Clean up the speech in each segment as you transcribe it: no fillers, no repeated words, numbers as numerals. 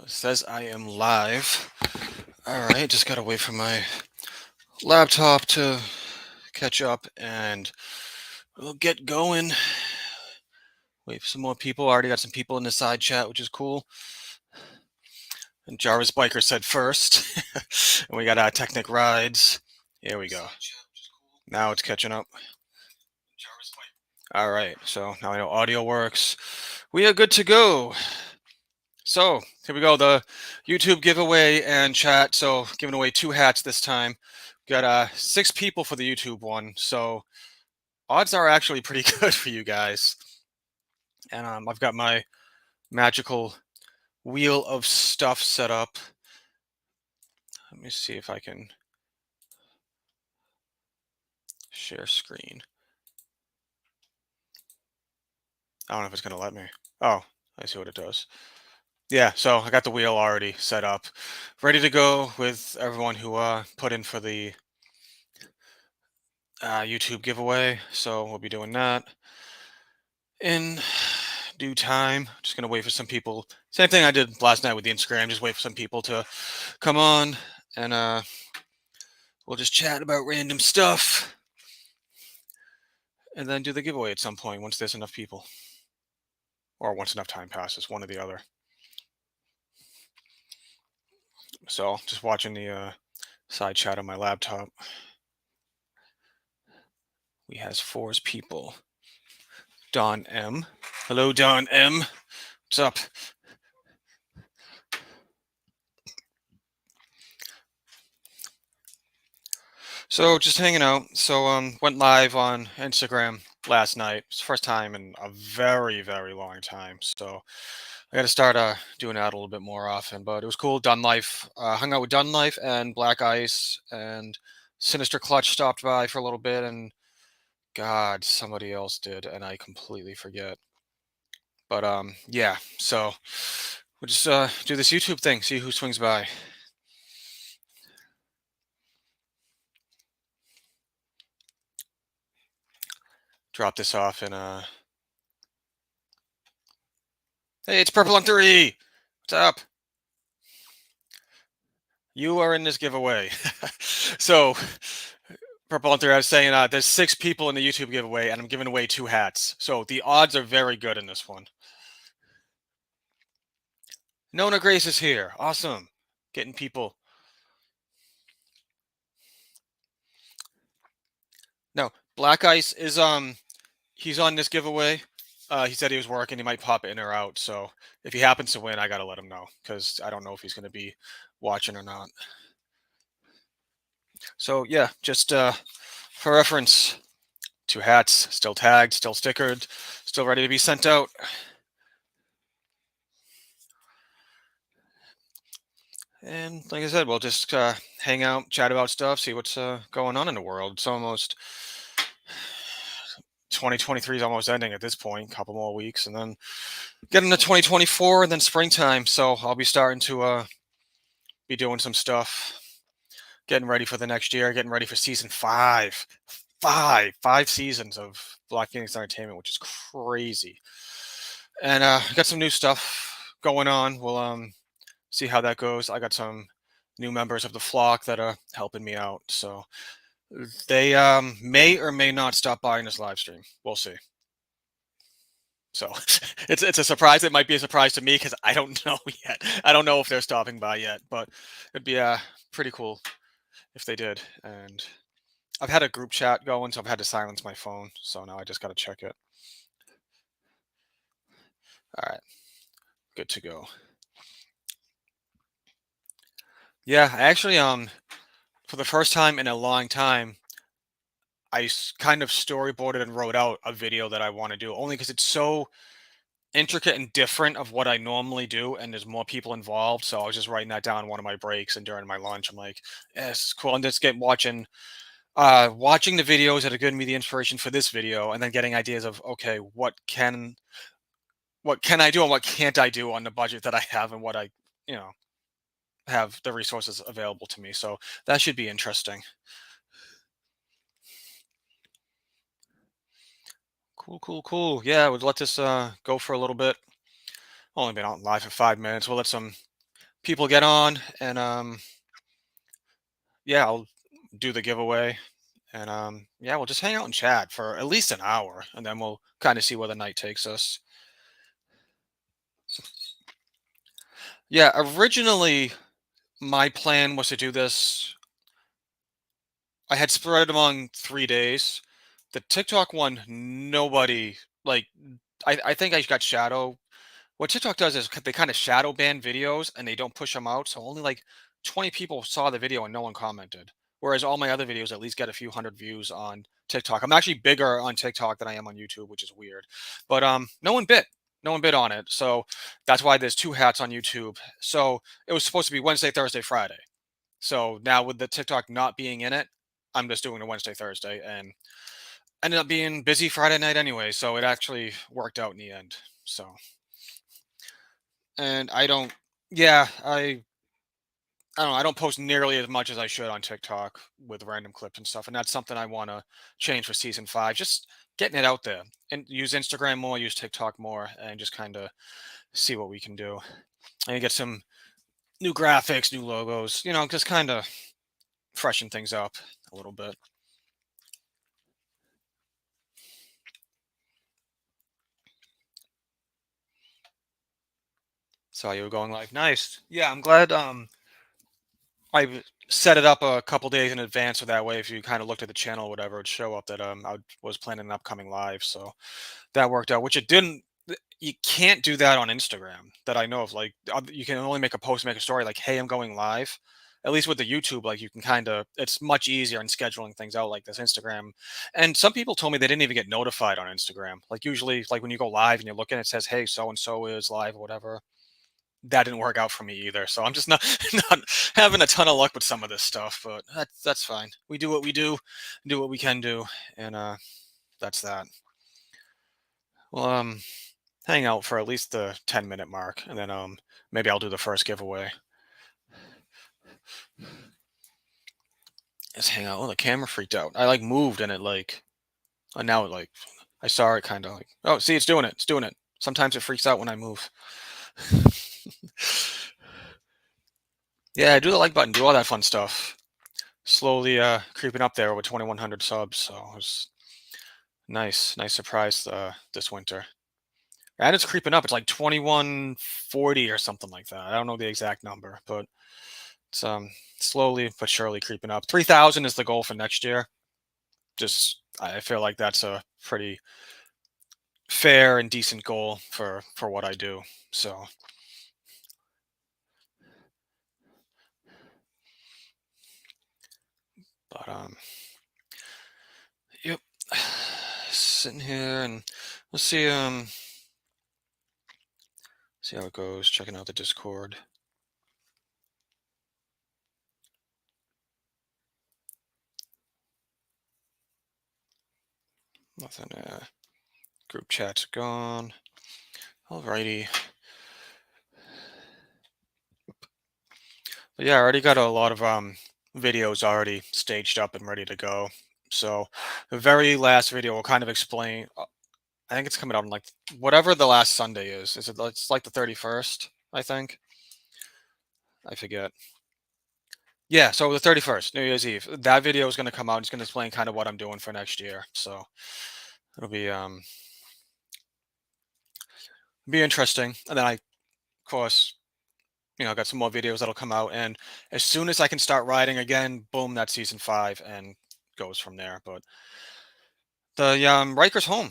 It says I am live. All right, just got to wait for my laptop to catch up and we'll get going. Wait for some more people. Already got some people in the side chat, which is cool. And Jarvis Biker said first. And we got Technic Rides. Here we go. Now it's catching up. All right, so now I know audio works. We are good to go. So here we go, the YouTube giveaway and chat. So giving away 2 hats this time. Got 6 people for the YouTube one, so odds are actually pretty good for you guys. And I've got my magical wheel of stuff set up. Let me see if I can share screen. I don't know if it's going to let me. Oh, I see what it does. Yeah, so I got the wheel already set up, ready to go with everyone who put in for the YouTube giveaway. So we'll be doing that in due time. Just gonna wait for some people. Same thing I did last night with the Instagram. Just wait for some people to come on, and we'll just chat about random stuff, and then do the giveaway at some point once there's enough people, or once enough time passes, one or the other. So just watching the side chat on my laptop. We has 4 people. Don M. Hello, Don M. What's up? So just hanging out. So went live on Instagram last night. It's the first time in a very, very long time. So I got to start doing that a little bit more often. But it was cool. Dun Life, hung out with Dun Life and Black Ice, and Sinister Clutch stopped by for a little bit, and God, somebody else did, and I completely forget. But yeah. So we'll just do this YouTube thing, see who swings by. Drop this off in Hey, it's Purple on 3. What's up? You are in this giveaway. So, Purple on 3, I was saying there's 6 people in the YouTube giveaway, and I'm giving away 2 hats. So the odds are very good in this one. Nona Grace is here. Awesome. Getting people. No, Black Ice is he's on this giveaway. He said he was working. He might pop in or out. So if he happens to win, I gotta let him know because I don't know if he's gonna be watching or not. So yeah, just for reference, 2 hats, still tagged, still stickered, still ready to be sent out. And like I said, we'll just hang out, chat about stuff, see what's going on in the world. It's almost 2023 is almost ending at this point, a couple more weeks, and then get into 2024 and then springtime. So I'll be starting to be doing some stuff, getting ready for the next year, getting ready for season 5. Five seasons of Blackphoenix Entertainment, which is crazy. And got some new stuff going on. We'll see how that goes. I got some new members of the flock that are helping me out, so they may or may not stop by in this live stream. We'll see. So it's a surprise. It might be a surprise to me because I don't know yet. I don't know if they're stopping by yet, but it'd be pretty cool if they did. And I've had a group chat going, so I've had to silence my phone. So now I just got to check it. All right, good to go. Yeah, I actually for the first time in a long time, I kind of storyboarded and wrote out a video that I want to do, only because it's so intricate and different of what I normally do, and there's more people involved. So I was just writing that down one of my breaks and during my lunch. I'm like, yeah, it's cool. And just get watching the videos that are giving me the inspiration for this video, and then getting ideas of, okay, what can I do and what can't I do on the budget that I have, and what I, you know, have the resources available to me. So that should be interesting. Cool. Yeah, we'll let this go for a little bit. Only been on live for 5 minutes. We'll let some people get on, and yeah, I'll do the giveaway, and yeah, we'll just hang out and chat for at least an hour, and then we'll kind of see where the night takes us. Yeah, originally my plan was to do this. I had spread it among 3 days. The TikTok one, nobody like. I think I got shadow. What TikTok does is they kind of shadow ban videos and they don't push them out. So only like 20 people saw the video and no one commented. Whereas all my other videos at least get a few hundred views on TikTok. I'm actually bigger on TikTok than I am on YouTube, which is weird. But no one bit. No one bit on it. So that's why there's two hats on YouTube. So it was supposed to be Wednesday, Thursday, Friday. So now with the TikTok not being in it, I'm just doing a Wednesday, Thursday, and ended up being busy Friday night anyway. So it actually worked out in the end. So, and I don't, yeah, I don't know. I don't post nearly as much as I should on TikTok with random clips and stuff, and that's something I want to change for season 5. Just getting it out there and use Instagram more, use TikTok more, and just kind of see what we can do and get some new graphics, new logos. Just kind of freshen things up a little bit. Saw you were going live. Nice. Yeah, I'm glad. I set it up a couple days in advance, so that way, if you kind of looked at the channel or whatever, it'd show up that was planning an upcoming live. So that worked out. Which it didn't. You can't do that on Instagram that I know of. Like you can only make a post, make a story like, "Hey, I'm going live." At least with the YouTube, like you can kind of, it's much easier in scheduling things out like this Instagram. And some people told me they didn't even get notified on Instagram. Like usually, like when you go live and you're looking, it says, "Hey, so and so is live," or whatever. That didn't work out for me either. So I'm just not not having a ton of luck with some of this stuff, but that's fine. We do what we do what we can do, and that's that. Well, hang out for at least the 10-minute mark, and then maybe I'll do the first giveaway. Just hang out. Oh, the camera freaked out. I like moved and it like, and now it like, I saw it kind of like, oh, see, it's doing it. It's doing it. Sometimes it freaks out when I move. Yeah, do the like button, do all that fun stuff. Slowly creeping up there with 2,100 subs. So it was nice surprise this winter. And it's creeping up. It's like 2,140 or something like that. I don't know the exact number, but it's slowly but surely creeping up. 3,000 is the goal for next year. Just I feel like that's a pretty fair and decent goal for what I do. So, but yep. Sitting here and let's see how it goes. Checking out the Discord. Nothing. Group chat's gone. Alrighty. But yeah, I already got a lot of videos already staged up and ready to go. So the very last video will kind of explain. I think it's coming out on like whatever the last Sunday is. Is it? It's like the 31st, I think. I forget. Yeah, so the 31st, New Year's Eve. That video is going to come out. It's going to explain kind of what I'm doing for next year. So it'll be interesting. And then I, of course, got some more videos that'll come out. And as soon as I can start riding again, boom, that's season 5 and goes from there. But the Riker's home.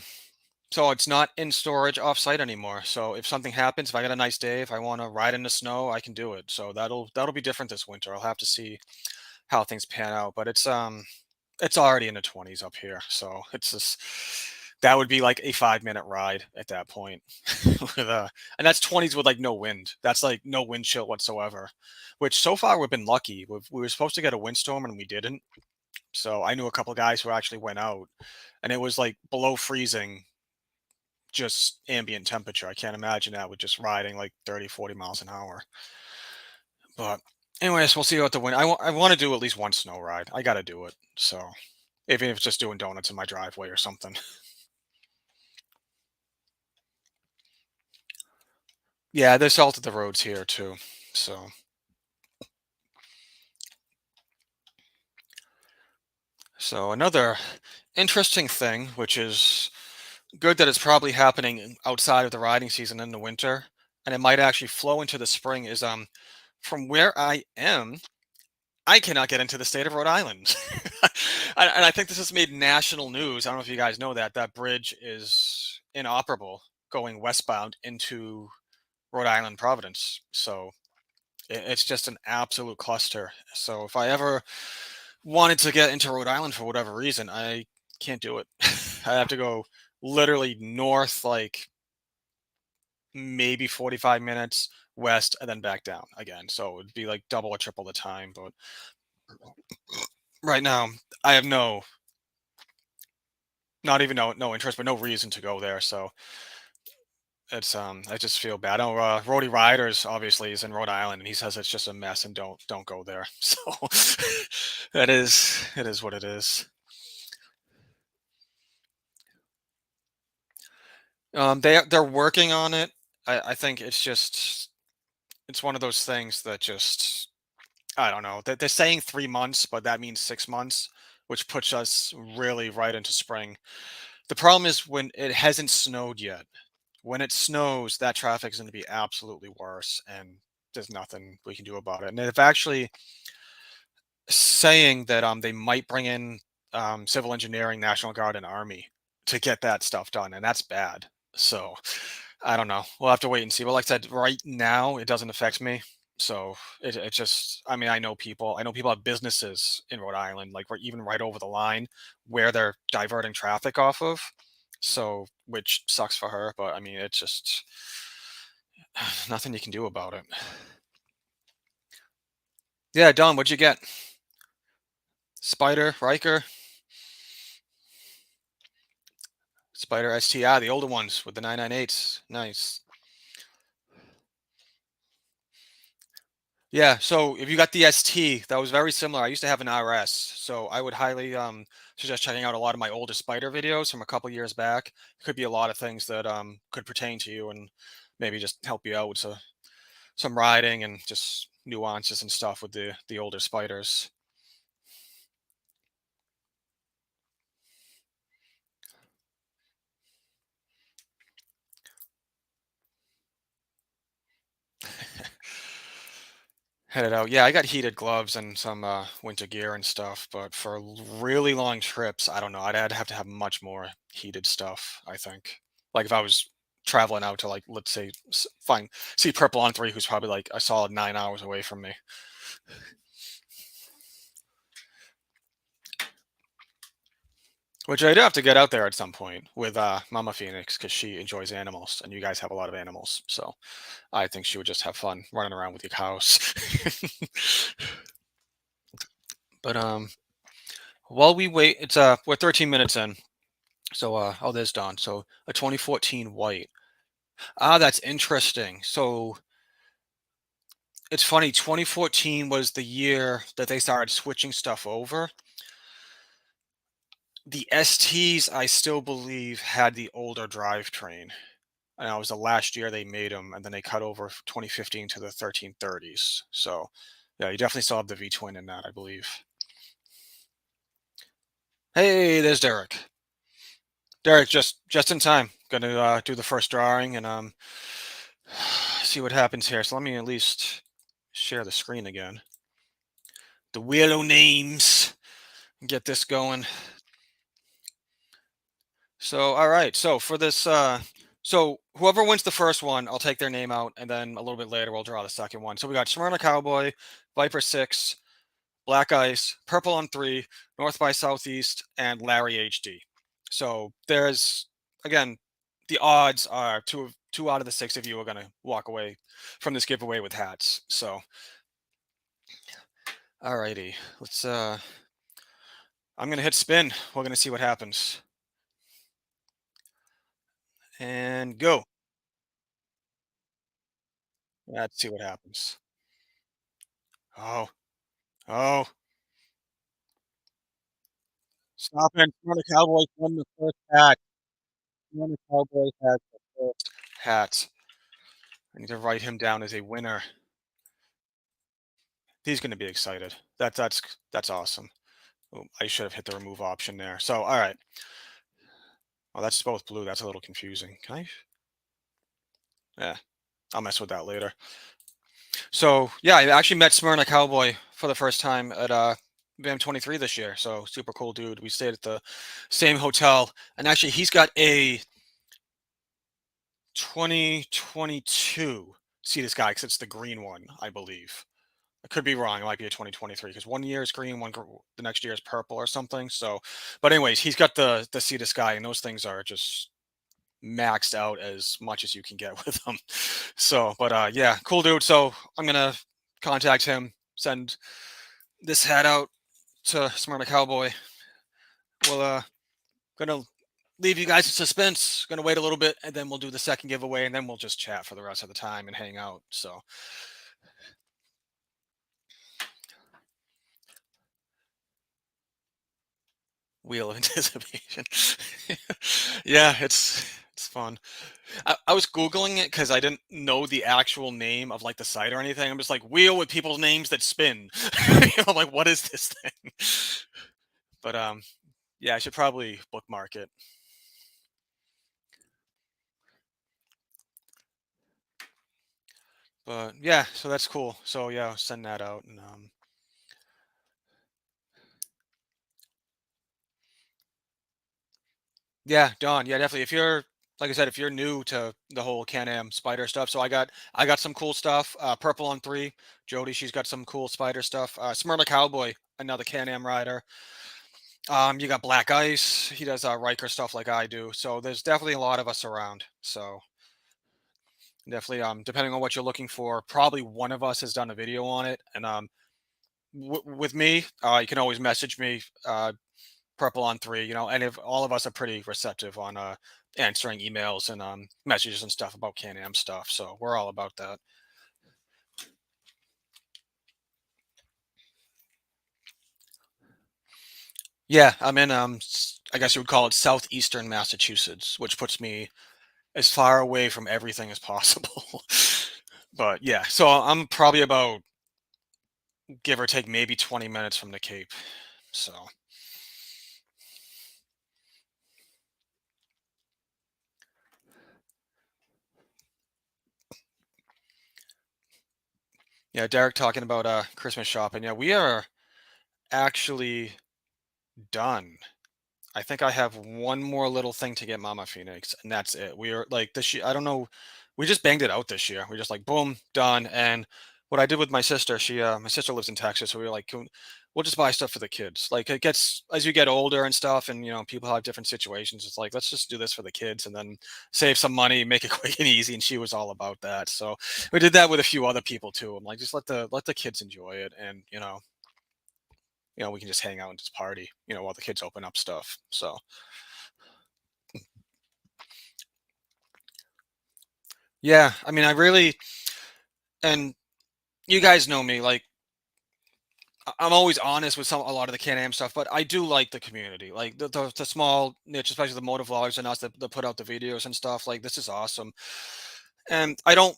So it's not in storage off-site anymore. So if something happens, if I got a nice day, if I want to ride in the snow, I can do it. So that'll be different this winter. I'll have to see how things pan out. But it's already in the 20s up here. So it's just that would be like a 5-minute ride at that point. with and that's 20s with like no wind. That's like no wind chill whatsoever. Which so far we've been lucky. We were supposed to get a windstorm and we didn't. So I knew a couple guys who actually went out and it was like below freezing, just ambient temperature. I can't imagine that with just riding like 30, 40 miles an hour. But anyways, we'll see what the wind. I want to do at least one snow ride. I got to do it. So even if it's just doing donuts in my driveway or something. Yeah, they salted the roads here too. So So another interesting thing, which is good that it's probably happening outside of the riding season in the winter, and it might actually flow into the spring, is from where I am, I cannot get into the state of Rhode Island. And I think this has made national news. I don't know if you guys know that that bridge is inoperable going westbound into Rhode Island, Providence. So it's just an absolute cluster. So if I ever wanted to get into Rhode Island for whatever reason, I can't do it. I have to go literally north, like maybe 45 minutes west, and then back down again. So it'd be like double or triple the time. But right now, I have not even no interest, but no reason to go there. So it's I just feel bad. I know Rody Riders obviously is in Rhode Island, and he says it's just a mess and don't go there. So it is what it is. They're working on it. I think it's one of those things that just I don't know. They're saying 3 months, but that means 6 months, which puts us really right into spring. The problem is when it hasn't snowed yet. When it snows, that traffic is going to be absolutely worse, and there's nothing we can do about it. And they've actually saying that they might bring in civil engineering, National Guard, and Army to get that stuff done, and that's bad. So I don't know. We'll have to wait and see. But like I said, right now it doesn't affect me. So it just I mean I know people have businesses in Rhode Island, like we're even right over the line where they're diverting traffic off of. So which sucks for her, but I mean it's just nothing you can do about it. Yeah, Don, what'd you get? Spider, Riker, Spider STI, the older ones with the 998s. Nice. Yeah, so if you got the ST, that was very similar. I used to have an RS, so I would highly suggest checking out a lot of my older Spider videos from a couple years back. Could be a lot of things that could pertain to you and maybe just help you out with some riding and just nuances and stuff with the older Spiders. Headed out. Yeah, I got heated gloves and some winter gear and stuff, but for really long trips, I don't know. I'd have to have much more heated stuff, I think. Like if I was traveling out to like let's say find see Purple on 3 who's probably like a solid 9 hours away from me. Which I do have to get out there at some point with Mama Phoenix because she enjoys animals and you guys have a lot of animals. So I think she would just have fun running around with your cows. But while we wait, it's we're 13 minutes in. So, oh, there's Don. So, a 2014 white. Ah, that's interesting. So, it's funny. 2014 was the year that they started switching stuff over. The STs, I still believe, had the older drivetrain. And that was the last year they made them, and then they cut over 2015 to the 1330s. So, yeah, you definitely still have the V twin in that, I believe. Hey, there's Derek. Derek, just in time. Gonna do the first drawing and see what happens here. So let me at least share the screen again. The wheel of names. Get this going. So all right. So for this so whoever wins the first one, I'll take their name out and then a little bit later we'll draw the second one. So we got Smyrna Cowboy, Viper 6, Black Ice, Purple on 3, North by Southeast, and Larry HD. So there's again, the odds are two out of the six of you are gonna walk away from this giveaway with hats. So alrighty. Let's I'm gonna hit spin. We're gonna see what happens. And go. Let's see what happens. Oh, oh. Stop and Florida Cowboys won the first hat. Florida Cowboys has the first hat. I need to write him down as a winner. He's gonna be excited. That's awesome. Oh, I should have hit the remove option there. So, all right. Oh, that's both blue. That's a little confusing. Can I? Yeah, I'll mess with that later. So, yeah, I actually met Smyrna Cowboy for the first time at BAM 23 this year. So, super cool dude. We stayed at the same hotel, and actually, he's got a 2022 See This Guy because it's the green one, I believe. I could be wrong. It might be a 2023 because one year is green, the next year is purple or something. So, but anyways, he's got the See This Guy, and those things are just maxed out as much as you can get with them. So, but yeah, cool dude. So I'm gonna contact him, send this hat out to Smyrna Cowboy. We'll gonna leave you guys in suspense. Gonna wait a little bit, and then we'll do the second giveaway, and then we'll just chat for the rest of the time and hang out. So, wheel of anticipation. Yeah, it's fun. I was googling it because I didn't know the actual name of like the site or anything. I'm just like wheel with people's names that spin. I'm like, what is this thing? But yeah, I should probably bookmark it. But yeah, so that's cool. So yeah, I'll send that out and yeah, Don. Yeah, definitely. If you're like I said, if you're new to the whole Can Am Spyder stuff, so I got some cool stuff. Purple on 3, Jody, she's got some cool Spyder stuff. Smyrna Cowboy, another Can Am rider. You got Black Ice. He does Ryker stuff like I do. So there's definitely a lot of us around. So definitely, depending on what you're looking for, probably one of us has done a video on it. And with me, you can always message me. Purple on 3, and if all of us are pretty receptive on answering emails and messages and stuff about Can Am stuff. So we're all about that. Yeah, I'm in I guess you would call it southeastern Massachusetts, which puts me as far away from everything as possible. But yeah, so I'm probably about give or take maybe 20 minutes from the Cape. So yeah, Derek talking about Christmas shopping. Yeah, we are actually done. I think I have one more little thing to get Mama Phoenix, and that's it. We are like this year. I don't know. We just banged it out this year. We just like boom, done. And what I did with my sister, my sister lives in Texas, so we were like, we'll just buy stuff for the kids. Like it gets as you get older and stuff, and people have different situations. It's like let's just do this for the kids, and then save some money, make it quick and easy. And she was all about that. So we did that with a few other people too. I'm like, just let the kids enjoy it, and we can just hang out and just party, while the kids open up stuff. So yeah, I mean, I really, and you guys know me, like I'm always honest with a lot of the Can Am stuff, but I do like the community, like the small niche, especially the motor vlogs and us that put out the videos and stuff. Like this is awesome, and I don't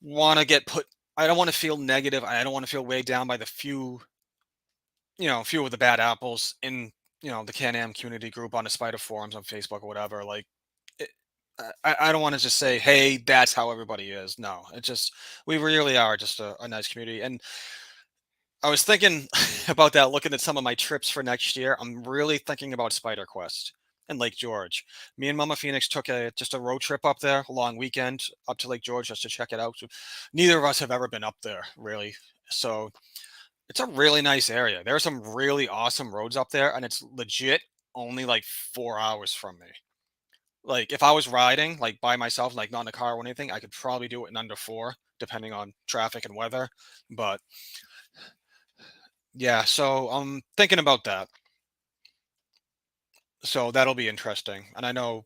want to get put. I don't want to feel negative. I don't want to feel weighed down by the few of the bad apples in the Can Am community group on the Spider forums on Facebook or whatever. Like it, I don't want to just say, hey, that's how everybody is. No, it's just we really are just a nice community. And I was thinking about that, looking at some of my trips for next year. I'm really thinking about Spider Quest and Lake George. Me and Mama Phoenix took just a road trip up there, a long weekend up to Lake George just to check it out. So neither of us have ever been up there, really. So it's a really nice area. There are some really awesome roads up there, and it's legit only like 4 hours from me. Like if I was riding like by myself, like not in a car or anything, I could probably do it in under 4, depending on traffic and weather. But yeah, so I'm thinking about that. So that'll be interesting. And I know,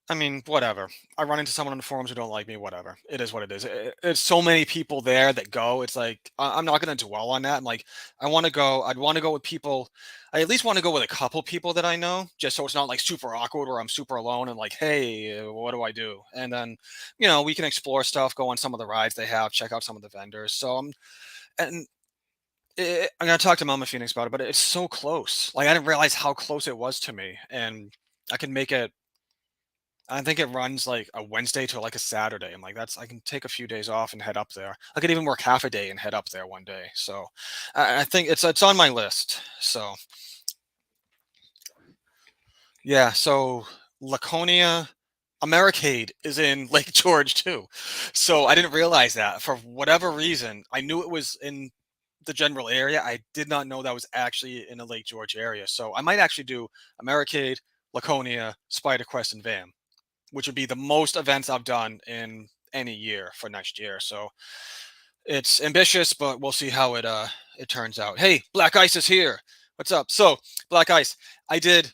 I mean, whatever. I run into someone on the forums who don't like me, whatever. It is what it is. It's so many people there that go. It's like I'm not going to dwell on that. I'm like, I want to go. I'd want to go with people. I at least want to go with a couple people that I know, just so it's not like super awkward or I'm super alone and like, hey, what do I do? And then, we can explore stuff, go on some of the rides they have, check out some of the vendors. So and I'm gonna talk to Mama Phoenix about it, but it's so close. Like I didn't realize how close it was to me, and I can make it. I think it runs like a Wednesday to like a Saturday. I'm like, that's I can take a few days off and head up there. I could even work half a day and head up there one day. So I think it's on my list. So yeah, so Laconia, Americade is in Lake George too. So I didn't realize that for whatever reason. I knew it was in the general area. I did not know that was actually in the Lake George area. So I might actually do Americade, Laconia, Spider Quest, and VAM, which would be the most events I've done in any year for next year. So it's ambitious, but we'll see how it turns out. Hey, Black Ice is here. What's up? So Black Ice, I did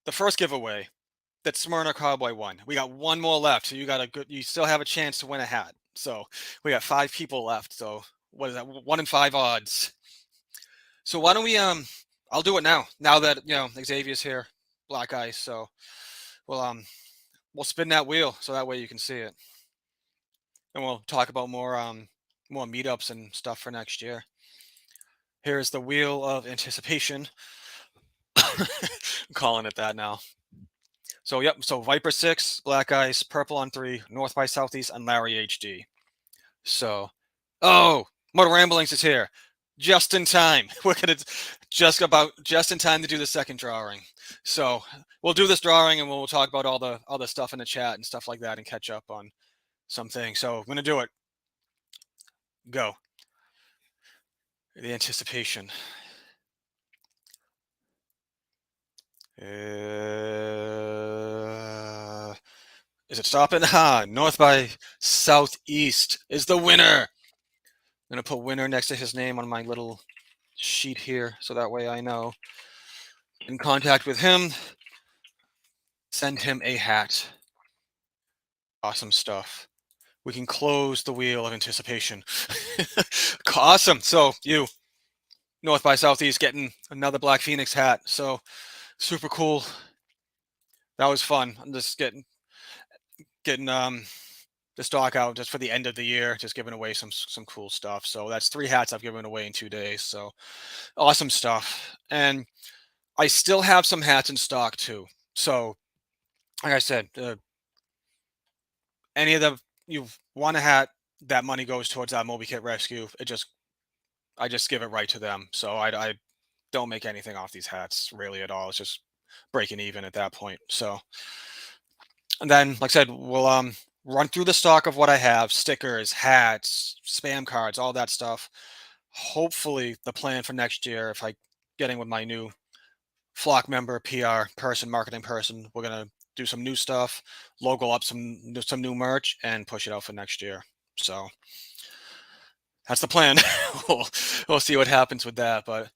the first giveaway that Smyrna Cowboy won. We got one more left, so you still have a chance to win a hat. So we got 5 people left. So what is that? 1 in 5 odds. So why don't we I'll do it now. Now that Xavier's here, Black Ice. So we'll we'll spin that wheel so that way you can see it, and we'll talk about more meetups and stuff for next year. Here's the wheel of anticipation. I'm calling it that now. So yep. So Viper 6, Black Ice, Purple on 3, North by Southeast, and Larry HD. So, oh, Motor Ramblings is here, just in time. We're gonna just in time to do the second drawing. So we'll do this drawing and we'll talk about all the stuff in the chat and stuff like that and catch up on something. So I'm gonna do it. Go. The anticipation. Is it stopping? Ha! North by Southeast is the winner. I'm gonna put winner next to his name on my little sheet here, so that way I know. In contact with him, send him a hat. Awesome stuff. We can close the wheel of anticipation. Awesome. So you, North by Southeast, getting another Black Phoenix hat. So super cool. That was fun. I'm just getting the stock out just for the end of the year, just giving away some cool stuff. So that's 3 hats I've given away in 2 days. So awesome stuff. And I still have some hats in stock too. So like I said, any of the you want a hat, that money goes towards that Moby Kit rescue. I just give it right to them. So I don't make anything off these hats really at all. It's just breaking even at that point. So and then like I said, we'll run through the stock of what I have: stickers, hats, spam cards, all that stuff. Hopefully the plan for next year, if I get in with my new flock member, PR person, marketing person, we're gonna do some new stuff, logo up some new merch, and push it out for next year. So that's the plan. we'll, we'll see what happens with that. But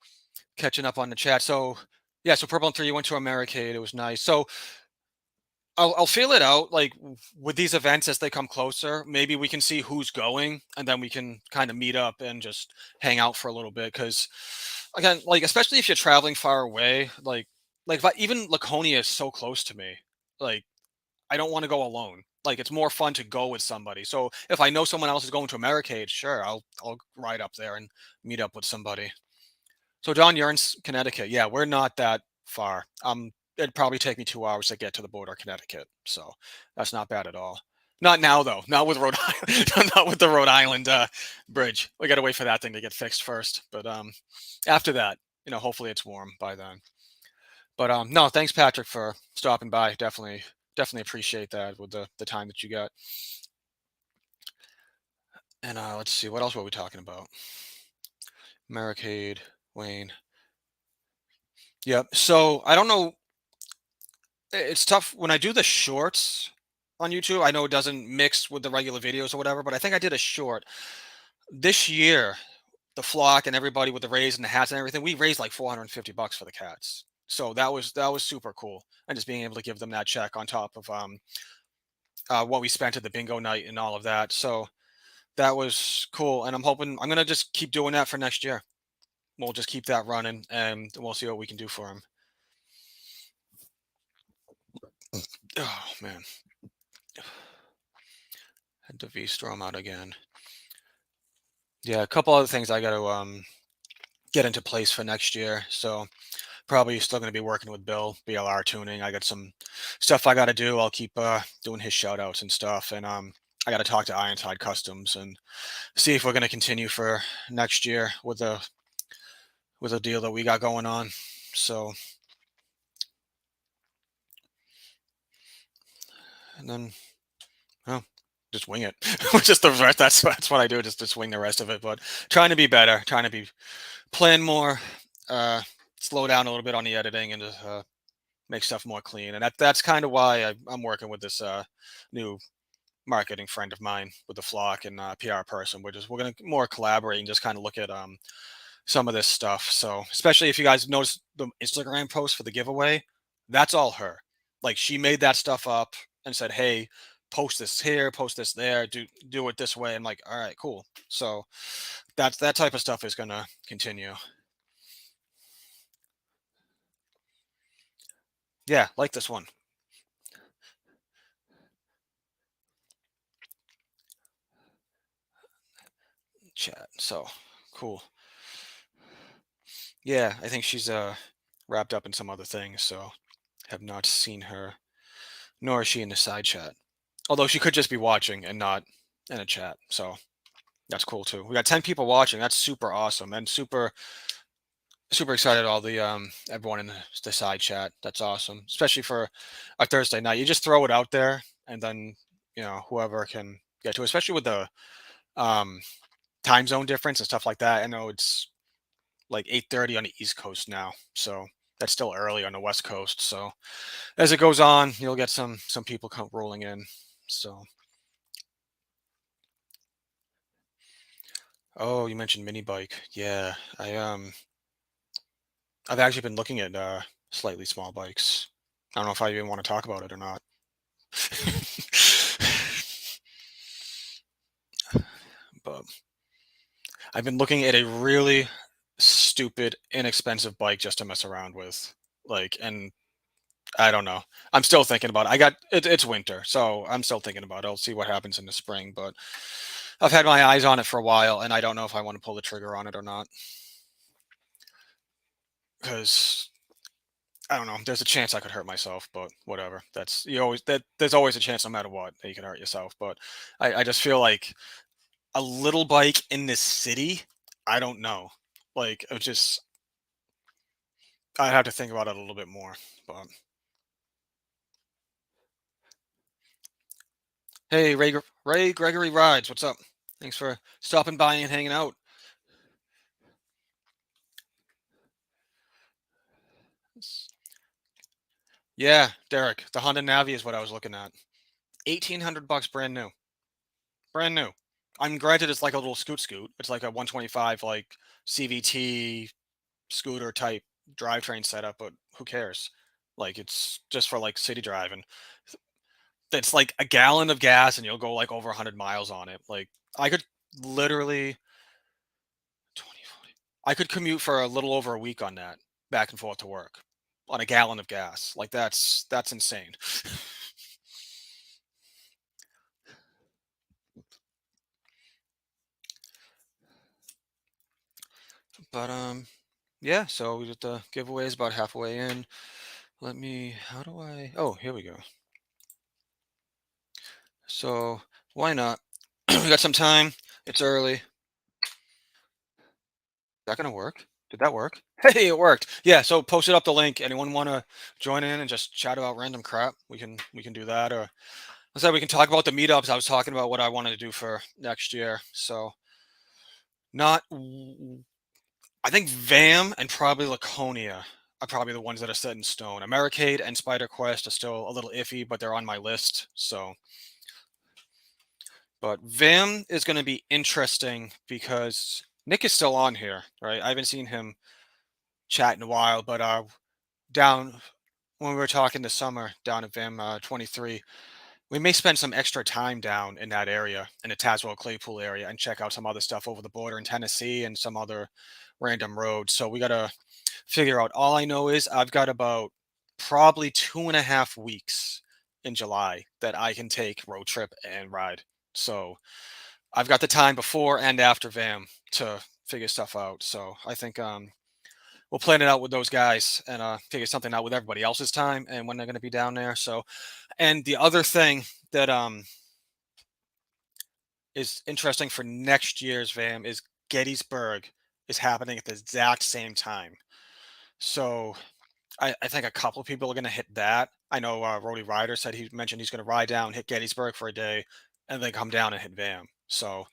catching up on the chat. So yeah, so Purple and 3, you went to Americade. It was nice. So I'll feel it out like with these events as they come closer. Maybe we can see who's going, and then we can kind of meet up and just hang out for a little bit. Because again, like especially if you're traveling far away, like if even Laconia is so close to me. Like I don't want to go alone. Like it's more fun to go with somebody. So if I know someone else is going to Americade, sure, I'll ride up there and meet up with somebody. So John, you're in Connecticut. Yeah, we're not that far. It'd probably take me 2 hours to get to the border of Connecticut. So that's not bad at all. Not now though. Not with Rhode Island. Not with the Rhode Island bridge. We got to wait for that thing to get fixed first. But after that, hopefully it's warm by then. But no, thanks Patrick for stopping by. Definitely appreciate that with the time that you got. And let's see, what else were we talking about? Americade, Wayne. Yep. So I don't know. It's tough when I do the shorts on YouTube. I know it doesn't mix with the regular videos or whatever, but I think I did a short this year. The flock and everybody with the raise and the hats and everything, we raised like $450 for the cats. So that was super cool, and just being able to give them that check on top of what we spent at the bingo night and all of that. So that was cool, and I'm hoping I'm gonna just keep doing that for next year. We'll just keep that running, and we'll see what we can do for them. Oh man. Had to V-Strom out again. Yeah, a couple other things I got to get into place for next year. So probably still going to be working with Bill, BLRtuning. I got some stuff I got to do. I'll keep doing his shout outs and stuff. And I got to talk to Ironside Customs and see if we're going to continue for next year with a deal that we got going on. So, and then, oh, just wing it. Just the rest. That's what I do. Just wing the rest of it. But trying to be better. Trying to be plan more. Slow down a little bit on the editing and just make stuff more clean. And that's kind of why I'm working with this new marketing friend of mine with the flock and PR person. We're gonna more collaborate and just kind of look at some of this stuff. So especially if you guys notice the Instagram post for the giveaway, that's all her. Like she made that stuff up and said, "Hey, post this here, post this there, do it this way." I'm like, "All right, cool." So that type of stuff is gonna continue. Yeah, like this one. Chat. So cool. Yeah, I think she's wrapped up in some other things, so have not seen her, nor is she in the side chat. Although she could just be watching and not in a chat, so that's cool too. We got 10 people watching. That's super awesome and super excited. All the everyone in the side chat. That's awesome, especially for a Thursday night. You just throw it out there, and then whoever can get to it, especially with the um, time zone difference and stuff like that. I know it's like 8:30 on the East Coast now, so that's still early on the West Coast. So as it goes on, you'll get some people come rolling in. So, oh, you mentioned mini bike. Yeah, I've actually been looking at slightly small bikes. I don't know if I even want to talk about it or not. But I've been looking at a really stupid, inexpensive bike just to mess around with. Like, and I don't know. I'm still thinking about it. It's winter, so I'm still thinking about it. I'll see what happens in the spring, but I've had my eyes on it for a while, and I don't know if I want to pull the trigger on it or not. Because I don't know. There's a chance I could hurt myself, but whatever. That's you always that. There's always a chance, no matter what, that you can hurt yourself. But I just feel like a little bike in this city. I don't know. Like it just I have to think about it a little bit more. But hey, Ray Gregory rides. What's up? Thanks for stopping by and hanging out. Yeah, Derek, the Honda Navi is what I was looking at. 1,800 bucks, brand new, brand new. I'm granted it's like a little scoot. It's like a 125 like CVT scooter type drivetrain setup, but who cares? Like it's just for like city driving. It's like a gallon of gas and you'll go like over 100 miles on it. Like I could literally 20, 40. I could commute for a little over a week on that back and forth to work on a gallon of gas. Like that's insane. But yeah, so we did the giveaways about halfway in. Let me how do I oh here we go. So why not? We got some time. It's early. Is that gonna work? Did that work? Hey, it worked. Yeah, so posted up the link. Anyone wanna join in and just chat about random crap? We can do that. Or I said we can talk about the meetups. I was talking about what I wanted to do for next year. So not I think VAM and probably Laconia are probably the ones that are set in stone. Americade and Spider Quest are still a little iffy, but they're on my list. So, but VAM is going to be interesting because Nick is still on here, right? I haven't seen him chat in a while, but down when we were talking this summer down at VAM 23, we may spend some extra time down in that area, in the Tazewell Claypool area, and check out some other stuff over the border in Tennessee and some other random roads. So we got to figure out. All I know is I've got about probably 2.5 weeks in July that I can take road trip and ride. So I've got the time before and after VAM to figure stuff out. So I think we'll plan it out with those guys and figure something out with everybody else's time and when they're going to be down there. So, and the other thing that is interesting for next year's VAM is Gettysburg is happening at the exact same time. So I think a couple of people are going to hit that. I know Rody Ryder said he mentioned he's going to ride down, hit Gettysburg for a day, and then come down and hit VAM. So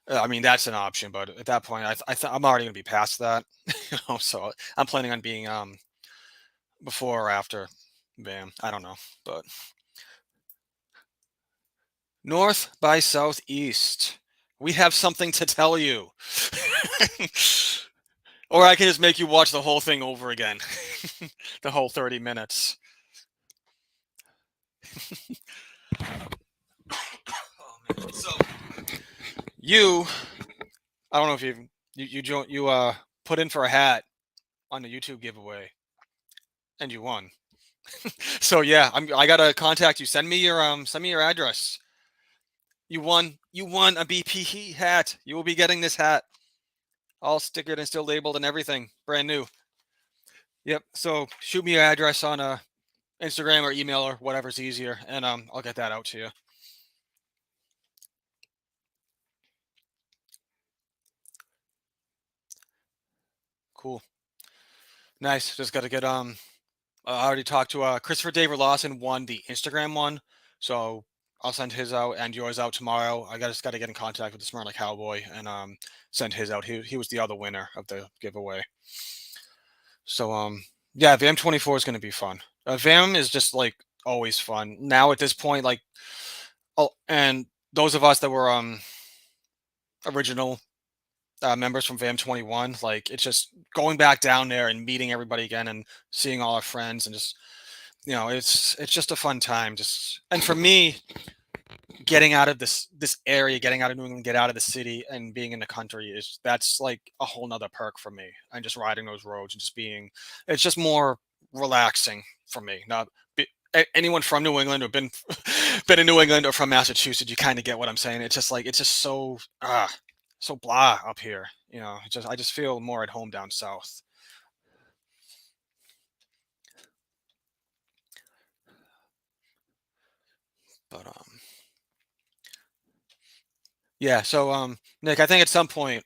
I mean that's an option, but at that point, I'm already going to be past that. So I'm planning on being before or after VAM. I don't know, but north by southeast. We have something to tell you. Or I can just make you watch the whole thing over again. The whole 30 minutes. Oh, man. So I don't know if you put in for a hat on the YouTube giveaway and you won. So yeah, I gotta contact you. Send me your address. You won a BPE hat. You will be getting this hat. All stickered and still labeled and everything. Brand new. Yep. So shoot me your address on Instagram or email or whatever's easier, and I'll get that out to you. Cool. Nice. Just got to get I already talked to Christopher David Lawson won the Instagram one, so I'll send his out and yours out tomorrow. Just got to get in contact with the Smyrna Cowboy and send his out. He was the other winner of the giveaway. So yeah, VAM 24 is going to be fun. VAM is just like always fun now at this point. Like, oh, and those of us that were original members from VAM 21, like it's just going back down there and meeting everybody again and seeing all our friends and just it's just a fun time. And for me, getting out of this area, getting out of New England, get out of the city and being in the country that's like a whole nother perk for me. And just riding those roads and just it's just more relaxing for me. Not anyone from New England or been in New England or from Massachusetts, you kind of get what I'm saying. It's just so so blah up here. I just feel more at home down south. But yeah. So Nick, I think at some point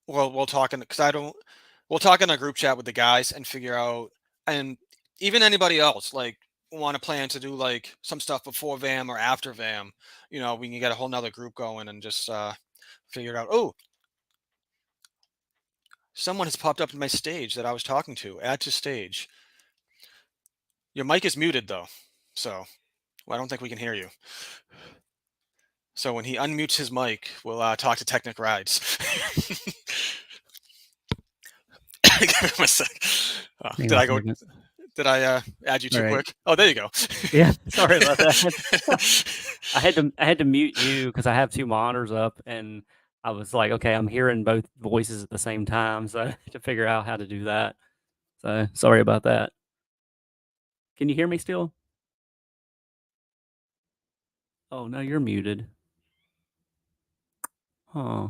we'll talk we'll talk in a group chat with the guys and figure out, and even anybody else like want to plan to do like some stuff before VAM or after VAM. We can get a whole nother group going and just figure it out. Oh, someone has popped up in my stage that I was talking to. Add to stage. Your mic is muted though, so I don't think we can hear you. So when he unmutes his mic, we'll talk to Technic Rides. Give him a sec. Did I add you too quick? Oh, there you go. Yeah, sorry about that. I had to mute you because I have two monitors up, and I was like, okay, I'm hearing both voices at the same time, so I had to figure out how to do that. So sorry about that. Can you hear me still? Oh no, you're muted. Huh.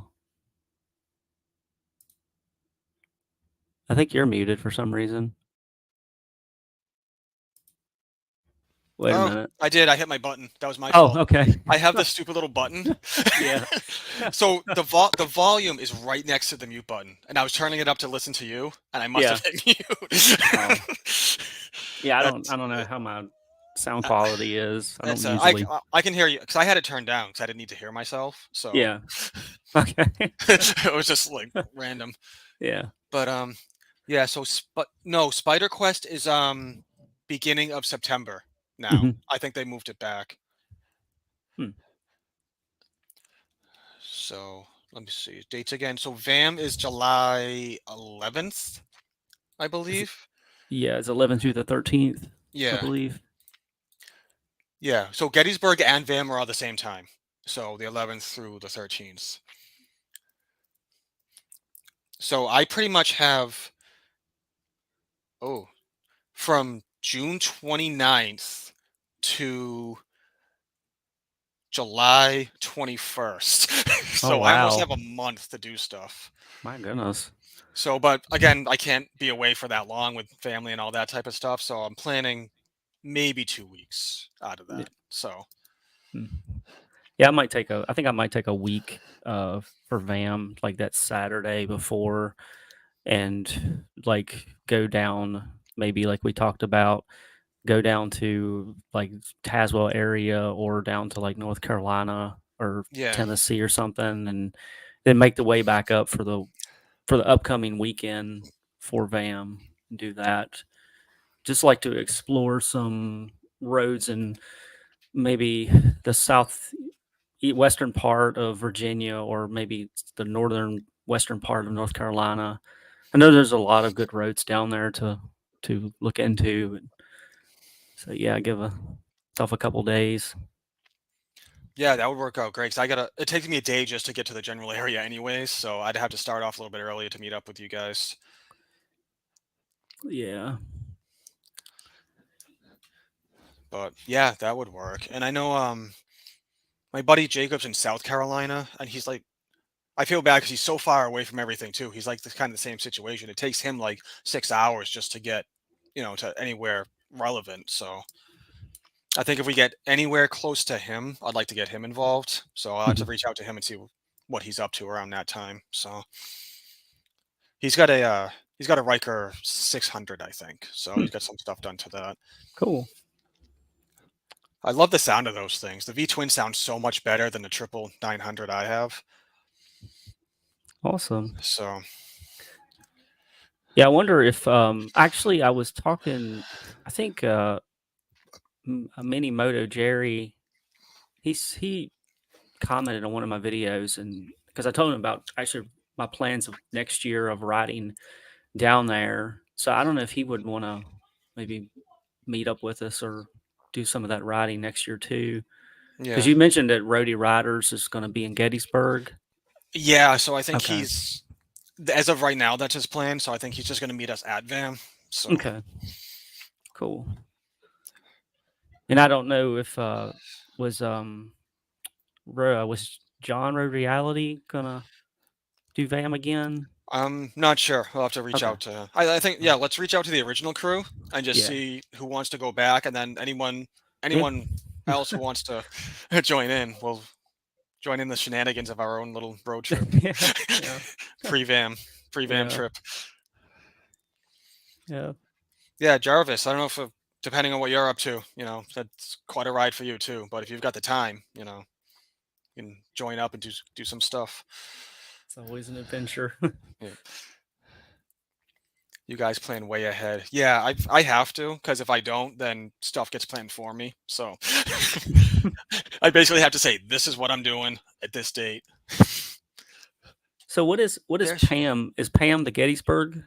I think you're muted for some reason. Wait a minute. I did. I hit my button. That was my fault. Oh, okay. I have this stupid little button. Yeah. So the volume is right next to the mute button, and I was turning it up to listen to you, and I must have hit mute. Oh. Yeah, I don't know how my sound quality is. I don't usually. I can hear you because I had it turned down because I didn't need to hear myself. So yeah. Okay. It was just like random. Yeah. But yeah. So no, Spider Quest is beginning of September now. Mm-hmm. I think they moved it back. So let me see dates again. So VAM is July 11th, I believe. Yeah, it's 11th through the 13th. Yeah, I believe. Yeah. So Gettysburg and VAM are all the same time. So the 11th through the 13th. So I pretty much have from June 29th to July 21st. Oh So I almost wow, have a month to do stuff. my goodness. So, but again, I can't be away for that long with family and all that type of stuff. So I'm planning maybe 2 weeks out of Yeah. that. So Mm. Yeah, I think I might take a week for VAM, like that Saturday before, and like go down, maybe like we talked about, go down to like Tazewell area or down to like North Carolina or yeah, Tennessee or something, and then make the way back up for the upcoming weekend for VAM and do that. Just like to explore some roads and maybe the western part of Virginia or maybe the northern western part of North Carolina. I know there's a lot of good roads down there to look into. So yeah, give myself a couple days. yeah, that would work out great. 'Cause it takes me a day just to get to the general area anyways. So I'd have to start off a little bit earlier to meet up with you guys. Yeah. But yeah, that would work. And I know, my buddy Jacob's in South Carolina and he's like, I feel bad because he's so far away from everything too. He's like the kind of the same situation. It takes him like 6 hours just to get, to anywhere relevant. So I think if we get anywhere close to him, I'd like to get him involved. So I'll have to Mhm. reach out to him and see what he's up to around that time. So he's got a Riker 600, I think. So Hmm, he's got some stuff done to that. cool. I love the sound of those things. The V twin sounds so much better than the triple 900 I have. Awesome. So Yeah, I wonder if actually I was talking, I think a mini moto Jerry, he commented on one of my videos, and because I told him about actually my plans of next year of riding down there. So I don't know if he would want to maybe meet up with us or do some of that riding next year too. Because yeah, you mentioned that Roadie Riders is going to be in Gettysburg. yeah. So I think Okay. he's as of right now that's his plan. So I think he's just going to meet us at VAM. So Okay. Cool. And I don't know if was was John Road Reality gonna do VAM again? I'm not sure. We'll have to reach Okay. out to. I think Oh, yeah. Let's reach out to the original crew and just yeah. see who wants to go back, and then Yeah. anyone else who wants to join in, we'll join in the shenanigans of our own little road trip. Yeah. Yeah. pre-vam pre-vam Yeah. trip. Yeah. Yeah, Jarvis. I don't know if depending on what you're up to, that's quite a ride for you too. But if you've got the time, you can join up and do some stuff. It's always an adventure. Yeah. You guys plan way ahead. Yeah, I have to because if I don't, then stuff gets planned for me. So I basically have to say this is what I'm doing at this date. So what is There's Pam? Is Pam the Gettysburg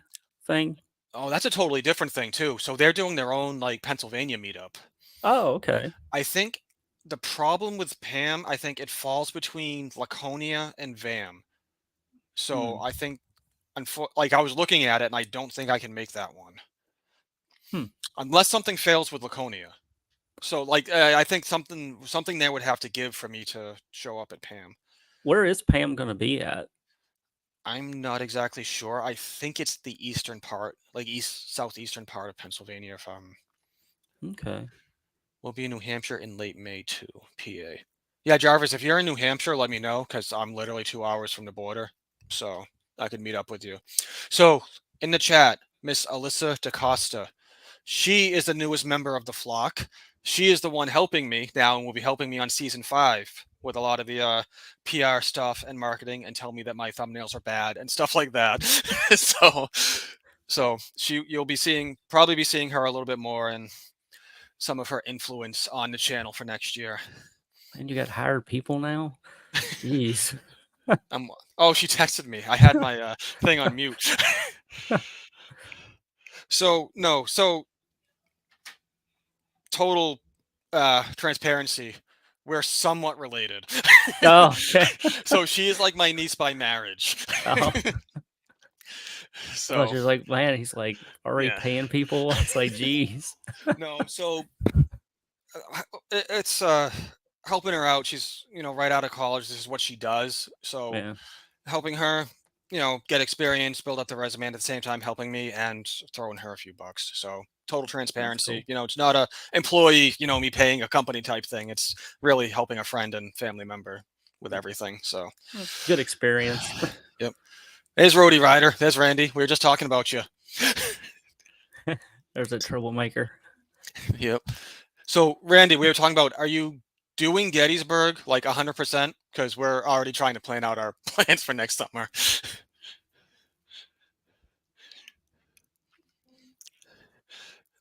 thing? Oh, that's a totally different thing too. So they're doing their own like Pennsylvania meetup. Oh, okay. I think the problem with Pam, I think it falls between Laconia and VAM. So Hmm. I think, like I was looking at it, and I don't think I can make that one Hmm. unless something fails with Laconia. So like I think something there would have to give for me to show up at Pam. Where is Pam gonna be at? I'm not exactly sure. I think it's the eastern part, like east southeastern part of Pennsylvania. If I'm Okay. We'll be in New Hampshire in late May too, PA. Yeah, Jarvis, if you're in New Hampshire, let me know because I'm literally 2 hours from the border, so I could meet up with you. So in the chat, Miss Alyssa DaCosta, she is the newest member of the flock. She is the one helping me now and will be helping me on season 5 with a lot of the PR stuff and marketing and tell me that my thumbnails are bad and stuff like that. so you'll probably be seeing her a little bit more and some of her influence on the channel for next year. And you got hired people now? Jeez. Oh, she texted me. I had my thing on mute. So no, so total transparency. We're somewhat related. Oh, okay. So she is like my niece by marriage. Oh, I thought So you was like, man, he's like already yeah, paying people. It's like, geez. no. So it's helping her out. She's, right out of college. This is what she does. So Yeah. helping her, get experience, build up the resume, and at the same time helping me and throwing her a few bucks. So total That's cool. transparency. It's not a employee, me paying a company type thing. It's really helping a friend and family member with everything. So Well, good experience. yep. There's Roadie Rider. There's Randy. We were just talking about you. There's a troublemaker. Yep. So Randy, we were talking about, are you doing Gettysburg like 100%? Because we're already trying to plan out our plans for next summer.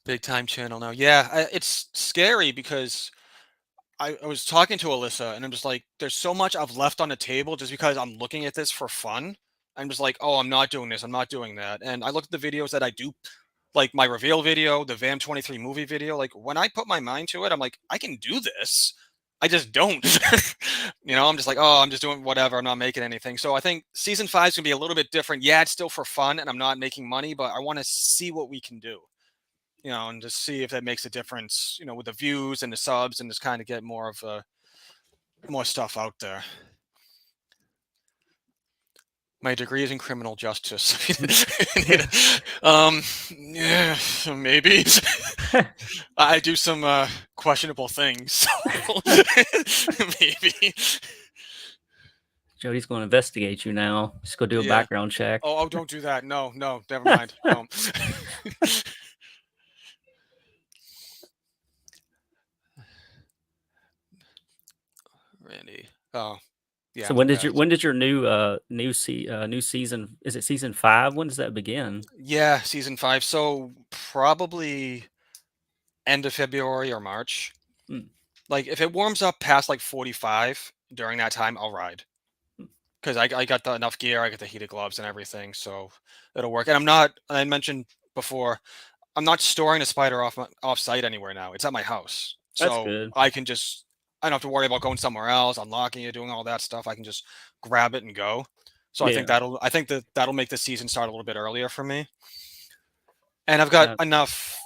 Big time channel now. Yeah, it's scary because I was talking to Alyssa and I'm just like, there's so much I've left on the table just because I'm looking at this for fun. I'm just like, oh, I'm not doing this. I'm not doing that. And I looked at the videos that I do, like my reveal video, the VAM 23 movie video. Like when I put my mind to it, I'm like, I can do this. I just don't. I'm just like, oh, I'm just doing whatever. I'm not making anything. So I think season 5 is going to be a little bit different. Yeah, it's still for fun and I'm not making money, but I want to see what we can do. And just see if that makes a difference, with the views and the subs and just kind of get more of more stuff out there. My degree is in criminal justice. Yeah, maybe. I do some questionable things, so maybe. Jody's going to investigate you now. Just go do a Yeah. background check. Oh, don't do that. No, never mind. Randy. Oh, yeah. So when did your new season, is it season 5? When does that begin? Yeah, season 5. So probably end of February or March. Hmm. Like if it warms up past like 45 during that time, I'll ride. Because I got enough gear, I got the heated gloves and everything, so it'll work. And I mentioned before, I'm not storing a Spyder off site anywhere now. It's at my house, That's so good. I don't have to worry about going somewhere else, unlocking it, doing all that stuff. I can just grab it and go. So I think Yeah. that'll make the season start a little bit earlier for me. And I've got enough.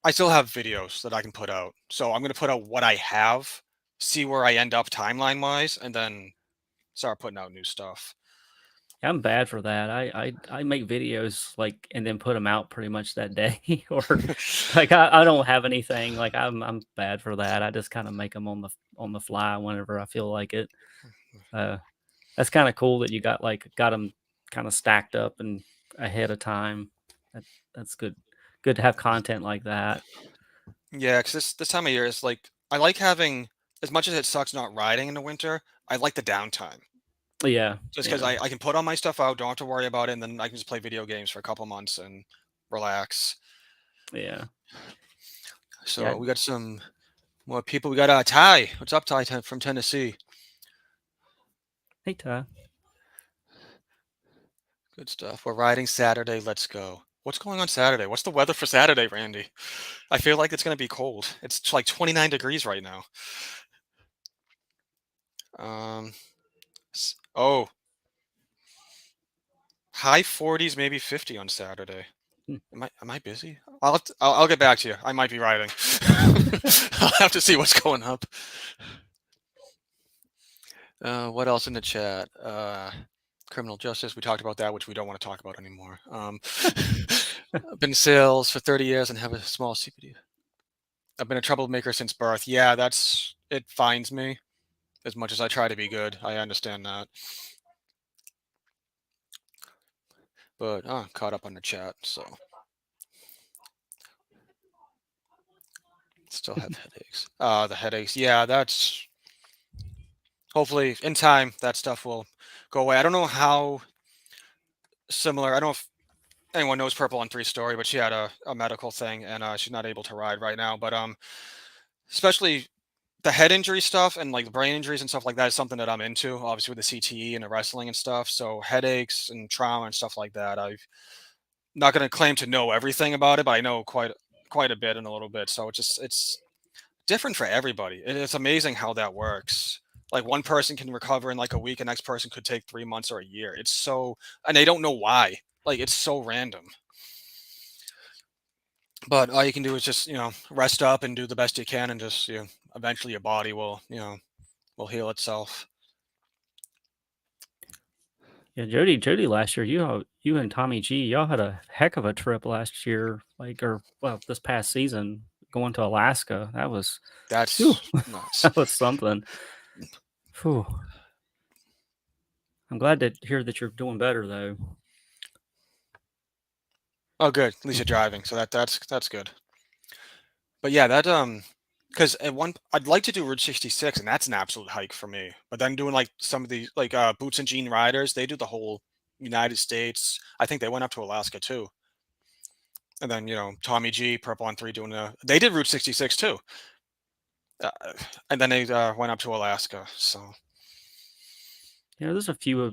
I still have videos that I can put out, so I'm going to put out what I have, see where I end up timeline wise, and then start putting out new stuff. I'm bad for that. I make videos like and then put them out pretty much that day, or like I don't have anything. Like I'm bad for that. I just kind of make them on the fly whenever I feel like it. That's kind of cool that you got them kind of stacked up and ahead of time. That's good. Good to have content like that. Yeah, because this time of year is like I like having, as much as it sucks not riding in the winter, I like the downtime. Yeah. Just because I can put all my stuff out, don't have to worry about it, and then I can just play video games for a couple months and relax. Yeah. So Yeah. we got some more people. We got Ty. What's up, Ty from Tennessee? Hey, Ty. Good stuff. We're riding Saturday. Let's go. What's going on Saturday? What's the weather for Saturday, Randy? I feel like it's going to be cold. It's like 29 degrees right now. Oh, high 40s, maybe 50 on Saturday. Am I busy? I'll get back to you. I might be riding. I'll have to see what's going up. What else in the chat? Criminal justice. We talked about that, which we don't want to talk about anymore. I've been in sales for 30 years and have a small CPD. I've been a troublemaker since birth. Yeah, it finds me as much as I try to be good. I understand that. But caught up on the chat, so still have headaches. The headaches. Yeah, that's hopefully in time that stuff will go away. I don't know how similar. I don't know if anyone knows Purple on 3-Story, but she had a medical thing and she's not able to ride right now. But especially the head injury stuff and like the brain injuries and stuff like that is something that I'm into, obviously with the CTE and the wrestling and stuff. So headaches and trauma and stuff like that. I'm not going to claim to know everything about it, but I know quite a bit and a little bit. So it's different for everybody. It's amazing how that works. Like one person can recover in like a week, and next person could take 3 months or a year. It's so, and they don't know why. Like it's so random. But all you can do is just rest up and do the best you can, and just eventually your body will will heal itself. Yeah, Jody, last year, you and Tommy G, y'all had a heck of a trip last year, this past season, going to Alaska. That was, whew, That's nuts. that was something. Whew. I'm glad to hear that you're doing better, though. Oh, good. At least you're driving, so that's good. But yeah, because at one I'd like to do Route 66, and that's an absolute hike for me. But then doing like some of these like Boots and Jean riders, they do the whole United States. I think they went up to Alaska too. And then Tommy G, Purple on 3 doing they did Route 66 too. Uh, and then they went up to Alaska. So Yeah, there's a few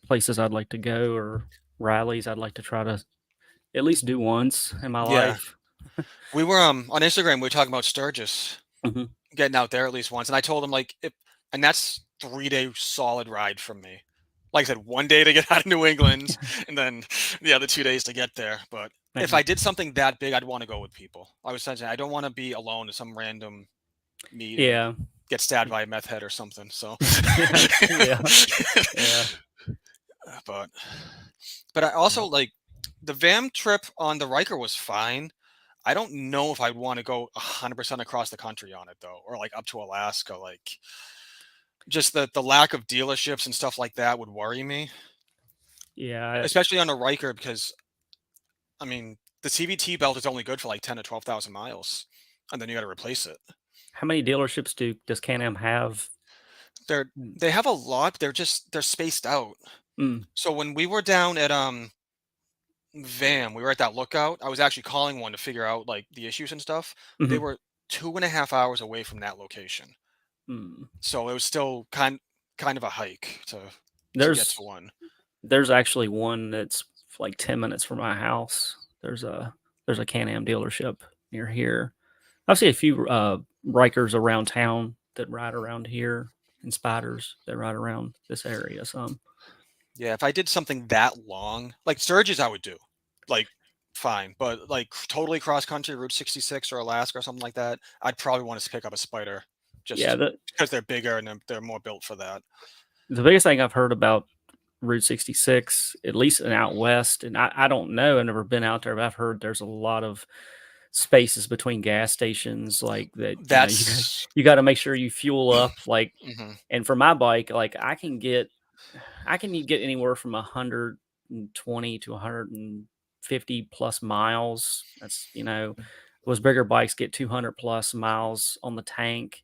places I'd like to go, or rallies I'd like to try to at least do once in my yeah, life. we were on Instagram. We were talking about Sturgis Mhm. getting out there at least once, and I told him like, and that's 3-day solid ride from me. Like I said, one day to get out of New England, and then the other 2 days to get there. But if I did something that big, I'd want to go with people. I was saying I don't want to be alone at some random meeting. Yeah. Get stabbed by a meth head or something. So Yeah. But I also like the VAM trip on the Ryker was fine. I don't know if I'd want to go 100% across the country on it though, or like up to Alaska. Like just the lack of dealerships and stuff like that would worry me. Yeah. Especially on a Ryker because I mean the CVT belt is only good for like 10 to 12,000 miles, and then you got to replace it. How many dealerships does Can Am have? They have a lot. They're spaced out. Mm. So when we were down at VAM, we were at that lookout. I was actually calling one to figure out like the issues and stuff. They Mhm. were 2.5 hours away from that location. Mm. So it was still kind of a hike to get to one. There's actually one that's like 10 minutes from my house. There's a Can Am dealership near here. I've seen a few Rykers around town that ride around here, and Spyders that ride around this area some. Yeah, if I did something that long, like Sturgis, I would do, like fine, but like totally cross country, Route 66 or Alaska or something like that, I'd probably want to pick up a Spyder, Yeah, just because they're bigger and they're more built for that. the biggest thing I've heard about Route 66, at least in out west, and I don't know, I've never been out there, but I've heard there's a lot of spaces between gas stations like that. That's You got to make sure you fuel up, like. mhm. And for my bike, like I can get anywhere from 120 to 150 plus miles. That's those bigger bikes get 200 plus miles on the tank.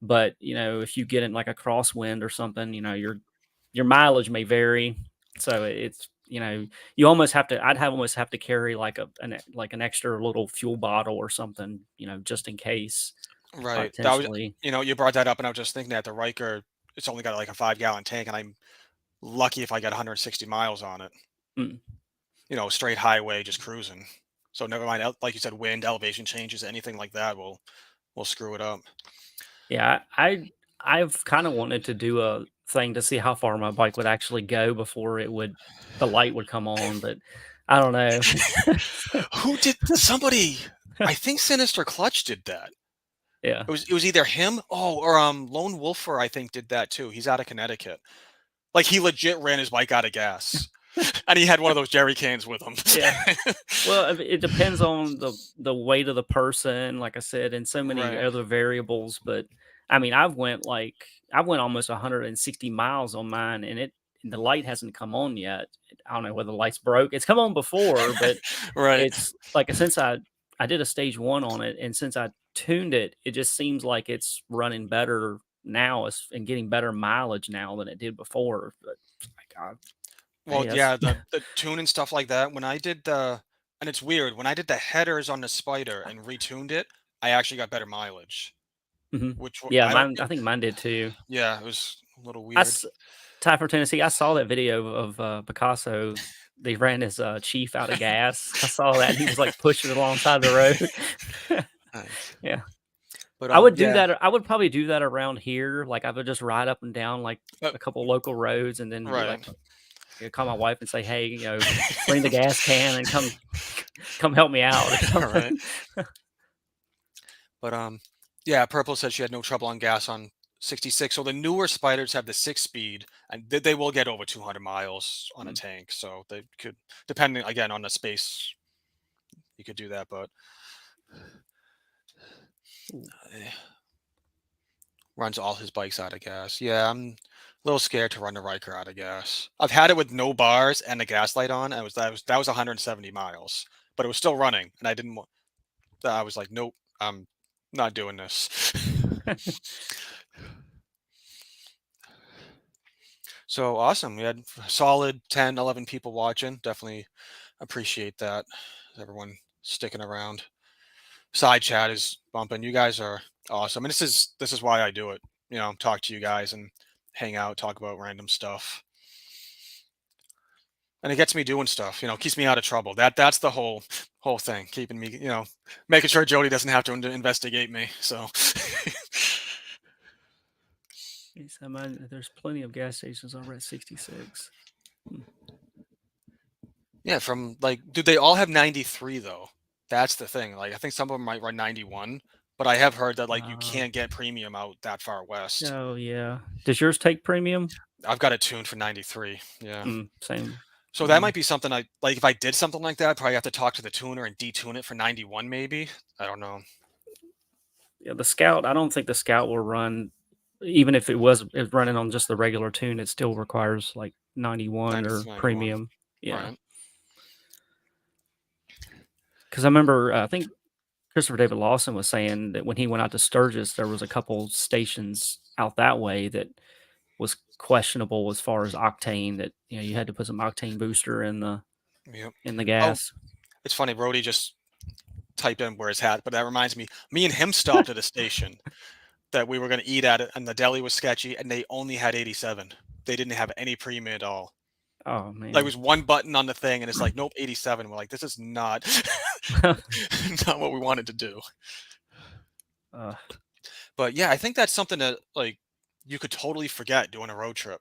But if you get in like a crosswind or something, your mileage may vary. So it's you almost have to. Almost have to carry like an extra little fuel bottle or something, just in case. Right. That was, Potentially. you brought that up, and I was just thinking that the Ryker, it's only got like a 5-gallon tank, and I'm lucky if I get 160 miles on it. Mm. Straight highway, just cruising. So never mind, like you said, wind, elevation changes, anything like that will screw it up. Yeah, I've kind of wanted to do a thing to see how far my bike would actually go before the light would come on, but I don't know. Who did somebody? I think Sinister Clutch did that. Yeah. It was either him, or Lone Wolfer, I think, did that too. He's out of Connecticut. Like he legit ran his bike out of gas. And he had one of those jerry cans with him. Yeah. Well, it depends on the weight of the person, like I said, and so many Right. other variables. But I mean, I went almost 160 miles on mine, and the light hasn't come on yet. I don't know whether the light's broke. It's come on before, but Right. it's like since I did a stage 1 on it, and since I tuned it, it just seems like it's running better now and getting better mileage now than it did before. But like, Well, hey, yeah, the tune and stuff like that. When I did and it's weird, when I did the headers on the Spyder and retuned it, I actually got better mileage. Mhm. Which Yeah, I don't. I think mine did too. Yeah, it was a little weird. Ty for Tennessee, I saw that video of Picasso. They ran his Chief out of gas. I saw that. He was like pushing it alongside the road. Nice. Yeah. But I would do yeah. that. I would probably do that around here. Like I would just ride up and down like a couple local roads, and then be Right. like, call my wife and say, "Hey, bring the gas can and come help me out." Right. But yeah, Purple said she had no trouble on gas on 66. So the newer Spyders have the 6-speed, and they will get over 200 miles on a Mm. tank. So they could, depending again on the space, you could do that. But runs all his bikes out of gas. Yeah, I'm a little scared to run the Ryker out of gas. I've had it with no bars and the gas light on. And that was 170 miles, but it was still running, and I didn't want. I was like, nope, I'm not doing this. So awesome. We had a solid 10, 11 people watching. Definitely appreciate that. Everyone sticking around. Side chat is bumping. You guys are awesome. And this is why I do it. You know, talk to you guys and hang out, talk about random stuff. And it gets me doing stuff, you know, keeps me out of trouble. That's the whole thing, keeping me, you know, making sure Jody doesn't have to investigate me. So There's plenty of gas stations over at 66. yeah, from like, do they all have 93 though? That's the thing. Like, I think some of them might run 91, but I have heard that like you can't get premium out that far west. Oh yeah. Does yours take premium? I've got it tuned for 93. Yeah. Same. So that might be something I like. If I did something like that, I'd probably have to talk to the tuner and detune it for 91, maybe. I don't know. Yeah, the Scout. I don't think the Scout will run, even if it was running on just the regular tune. It still requires like 91 or 91. premium. Yeah. Right. Because I remember, I think Christopher David Lawson was saying that when he went out to Sturgis, there was a couple stations out that way that was questionable as far as octane. That you had to put some octane booster in the gas. Oh, it's funny. Brody just typed in where his hat, but that reminds me. Me and him stopped at a station that we were going to eat at it, and the deli was sketchy, and they only had 87. They didn't have any premium at all. Oh man! Like, it was one button on the thing, and it's like, nope, 87. We're like, this is not not what we wanted to do. But yeah, I think that's something that like you could totally forget doing a road trip.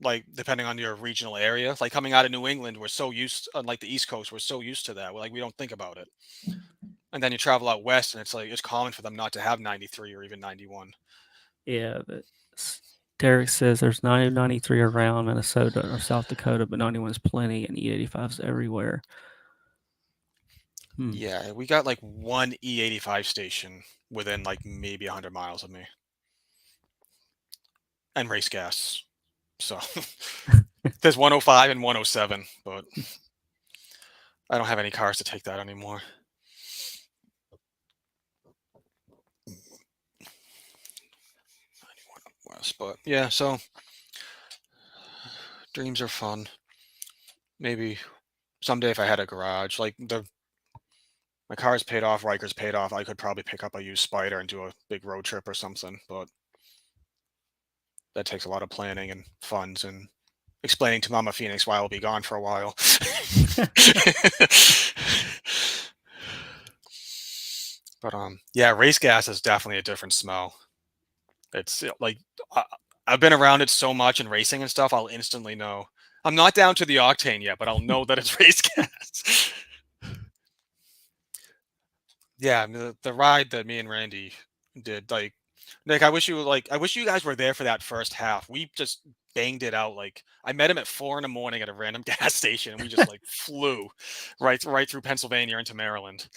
Like, depending on your regional area, like coming out of New England, we're so used, unlike the East Coast, we're so used to that. We're like, we don't think about it. And then you travel out west, and it's like it's common for them not to have 93 or even 91. Yeah, but Derek says there's 90, 93 around Minnesota or South Dakota, but 91 is plenty, and E85 is everywhere. Yeah, we got like one E85 station within like maybe 100 miles of me, and race gas. So there's 105 and 107, but I don't have any cars to take that anymore. West, but yeah, so dreams are fun. Maybe someday if I had a garage, like my car's paid off, Ryker's paid off, I could probably pick up a used Spyder and do a big road trip or something, but that takes a lot of planning and funds and explaining to Mama Phoenix why I'll be gone for a while. But yeah, race gas is definitely a different smell. It's like I've been around it so much in racing and stuff, I'll instantly know. I'm not down to the octane yet, but I'll know that it's race gas. Yeah, the ride that me and Randy did, like, Nick, I wish you guys were there for that first half. We just banged it out. Like, I met him at 4 a.m. at a random gas station, and we just like flew right through Pennsylvania into Maryland.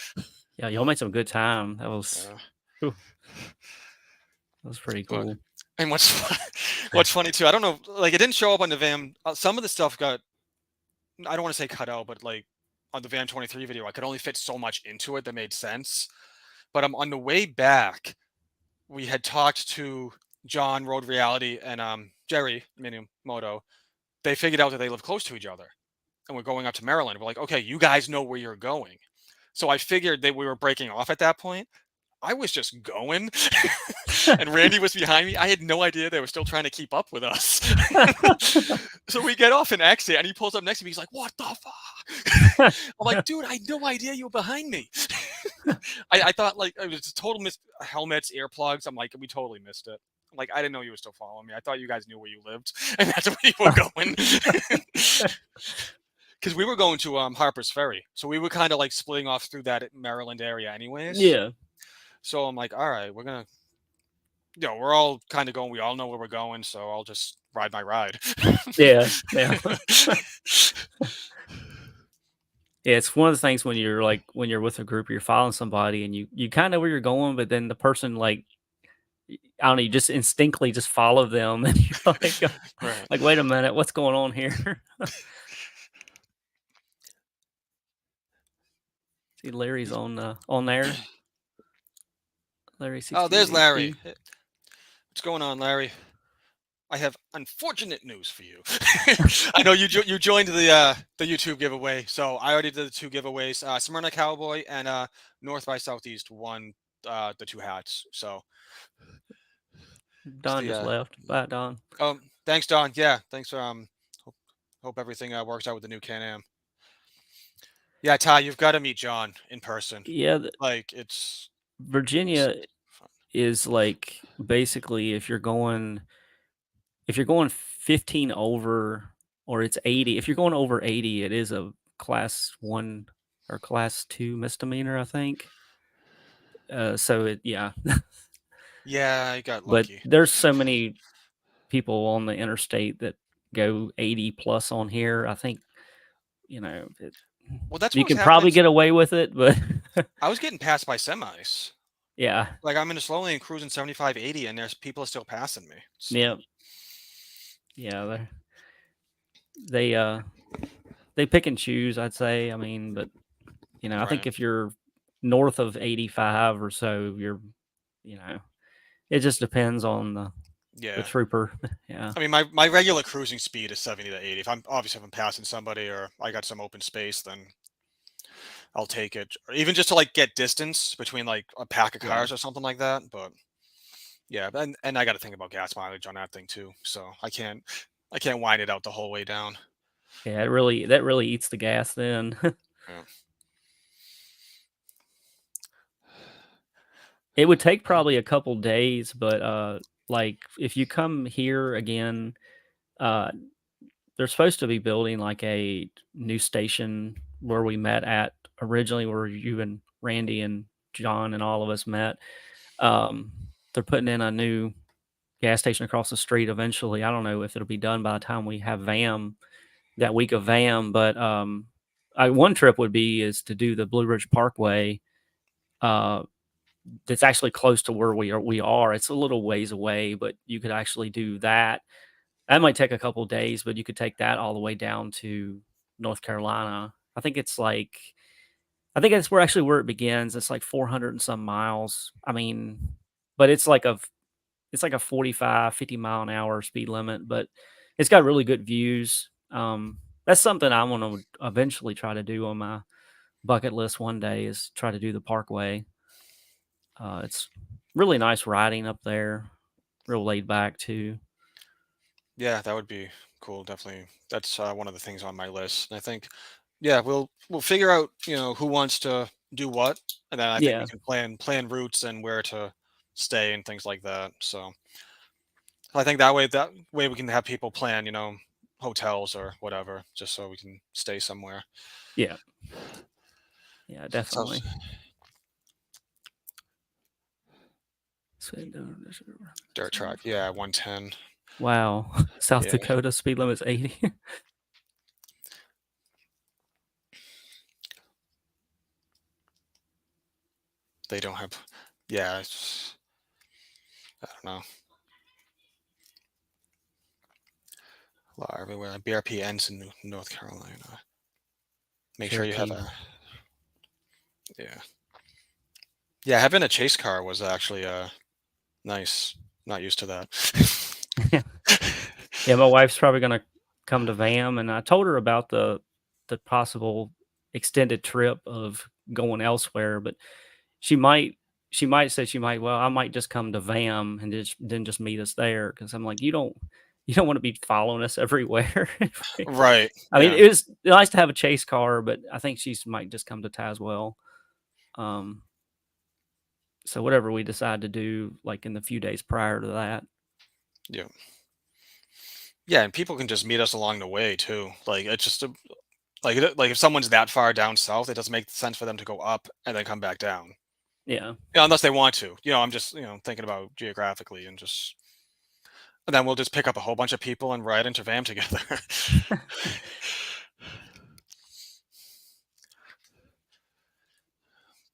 Yeah, y'all made some good time. That was pretty cool. And what's funny too, I don't know, like, it didn't show up on the van. Some of the stuff got, I don't want to say cut out, but like on the Van 23 video, I could only fit so much into it that made sense. But I'm on the way back. We had talked to John, Road Reality, and Jerry Minamoto. They figured out that they live close to each other, and we're going up to Maryland. We're like, okay, you guys know where you're going. So I figured that we were breaking off at that point. I was just going, and Randy was behind me. I had no idea they were still trying to keep up with us. So we get off an exit, and he pulls up next to me. He's like, "What the fuck?" I'm like, "Dude, I had no idea you were behind me." I thought like it was a total miss. Helmets, earplugs. I'm like, we totally missed it. Like, I didn't know you were still following me. I thought you guys knew where you lived, and that's where you were going. Because we were going to Harper's Ferry, so we were kind of like splitting off through that Maryland area, anyways. Yeah. So I'm like, all right, we're gonna we're all kind of going. We all know where we're going, so I'll just ride my ride. Yeah, yeah. Yeah, it's one of the things when you're like when you're with a group, you're following somebody and you kind of know where you're going, but then the person like I don't know, you just instinctively just follow them and you're Right. like, wait a minute, what's going on here? See Larry's on there. Larry Oh, there's 68 Larry. HP. What's going on, Larry? I have unfortunate news for you. I know you joined the YouTube giveaway, so I already did the 2 giveaways. Smyrna Cowboy and North by Southeast won the 2 hats. So it's Don the just left. Bye, Don. thanks, Don. Yeah, thanks for hope everything works out with the new Can Am. Yeah, Ty, you've got to meet John in person. Yeah, Like it's Virginia fun. is like basically if you're going 15 over or it's 80, if you're going over 80, it is a class 1 or class 2 misdemeanor, I think. So yeah, Yeah, I got but lucky. there's so many people on the interstate that go 80 plus on here. I think, Well, that's you what was can happening. probably get away with it, but I was getting passed by semis. yeah, Like I'm in a slow lane cruising 75, 80, and there's people are still passing me. yeah, yeah. They they pick and choose, I'd say. I mean, but I think Right. if you're north of 85 or so, you know, it just depends on the Yeah. trooper. Yeah. I mean, my regular cruising speed is 70 to 80. If I'm passing somebody or I got some open space, then I'll take it. Or even just to like get distance between like a pack of Yeah. cars or something like that. But yeah, and I got to think about gas mileage on that thing too. So I can't wind it out the whole way down. Yeah, that really eats the gas then. Yeah. It would take probably a couple days, but like if you come here again, uh they're supposed to be building like a new station where we met at originally, where you and Randy and John and all of us met. Um, they're putting in a new gas station across the street eventually. I don't know if it'll be done by the time we have VAM that week of VAM, but one trip would be is to do the Blue Ridge Parkway. Uh, that's actually close to where we are. It's a little ways away, but you could actually do that. That might take a couple days, but you could take that all the way down to North Carolina. I think that's where it begins. It's like 400 and some miles. I mean, but it's like a 45, 50 mile an hour speed limit, but it's got really good views. That's something I want to eventually try to do on my bucket list one day is try to do the Parkway. It's really nice riding up there, real laid back too. Yeah, that would be cool. Definitely, that's one of the things on my list. And I think, yeah, we'll figure out who wants to do what, and then I think we Yeah, can plan routes and where to stay and things like that. So I think that way we can have people plan hotels or whatever, just so we can stay somewhere. yeah, yeah, So definitely. dirt track, yeah, 110. Wow, South Yeah, Dakota speed limit's 80. they don't have. Yeah, I don't know. Law everywhere. BRP ends in North Carolina. Make sure you have Cherokee. a. Yeah. Yeah, having a chase car was actually nice. Not used to that. Yeah, my wife's probably gonna come to VAM, and I told her about the possible extended trip of going elsewhere, but she might well, I might just come to VAM and just meet us there because I'm like, you don't want to be following us everywhere. Right. I mean, Yeah. it was nice to have a chase car, but I think she might just come to Tazewell. Um, so whatever we decide to do, like in the few days prior to that. Yeah. Yeah, and people can just meet us along the way too. Like it's just like if someone's that far down south, it doesn't make sense for them to go up and then come back down. Yeah, unless they want to. I'm just thinking about geographically and then we'll just pick up a whole bunch of people and ride into Vam together.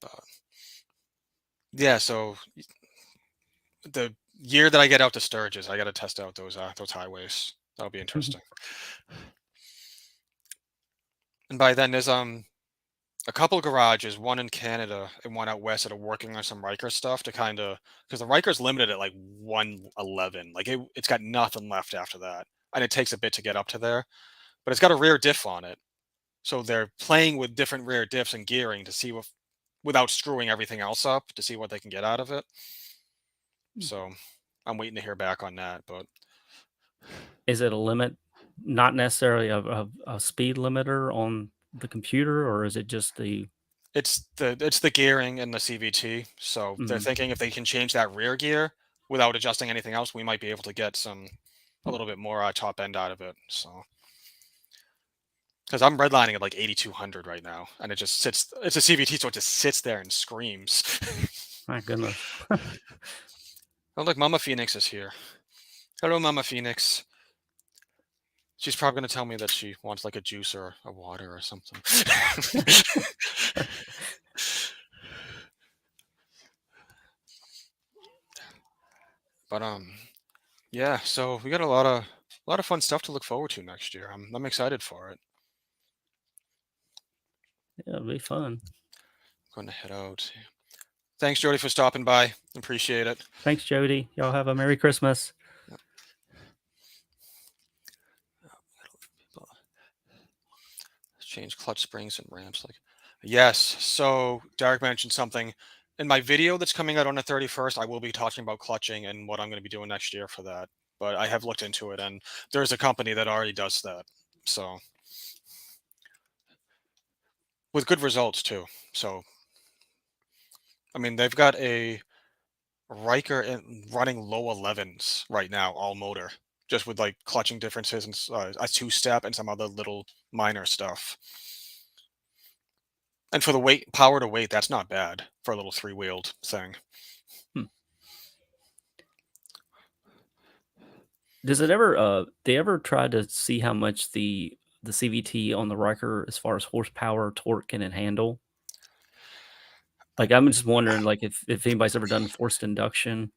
But yeah, so the year that I get out to Sturgis, I got to test out those highways. That'll be interesting. And by then, there's a couple of garages, one in Canada and one out west, that are working on some Ryker stuff to kind of, because the Ryker's limited at like 111. Like it's got nothing left after that, and it takes a bit to get up to there. But it's got a rear diff on it, so they're playing with different rear diffs and gearing to see what, without screwing everything else up, to see what they can get out of it. So I'm waiting to hear back on that. But is it a limit, not necessarily a speed limiter on the computer, or is it just the? it's the gearing and the CVT. So they're thinking if they can change that rear gear without adjusting anything else, we might be able to get a little bit more top end out of it. So because I'm redlining at like 8,200 right now, and it just sits. It's a CVT, so it just sits there and screams. My goodness. Oh, look, Mama Phoenix is here. Hello, Mama Phoenix. She's probably going to tell me that she wants like a juice or a water or something. But yeah. So we got a lot of fun stuff to look forward to next year. I'm excited for it. Yeah, it'll be fun. Going to head out. Thanks, Jody, for stopping by. Appreciate it. Thanks, Jody. Y'all have a Merry Christmas. Change clutch springs and ramps. Like, yes. So Derek mentioned something in my video that's coming out on the 31st. I will be talking about clutching and what I'm going to be doing next year for that. But I have looked into it, and there's a company that already does that. So with good results too. So I mean, they've got a Ryker running low 11s right now, all motor, just with like clutching differences and a two-step and some other little minor stuff. And for the weight, power to weight, that's not bad for a little three-wheeled thing. Does it ever? They ever try to see how much the CVT on the Ryker, as far as horsepower, torque, can it handle? Like, I'm just wondering, like, if anybody's ever done forced induction.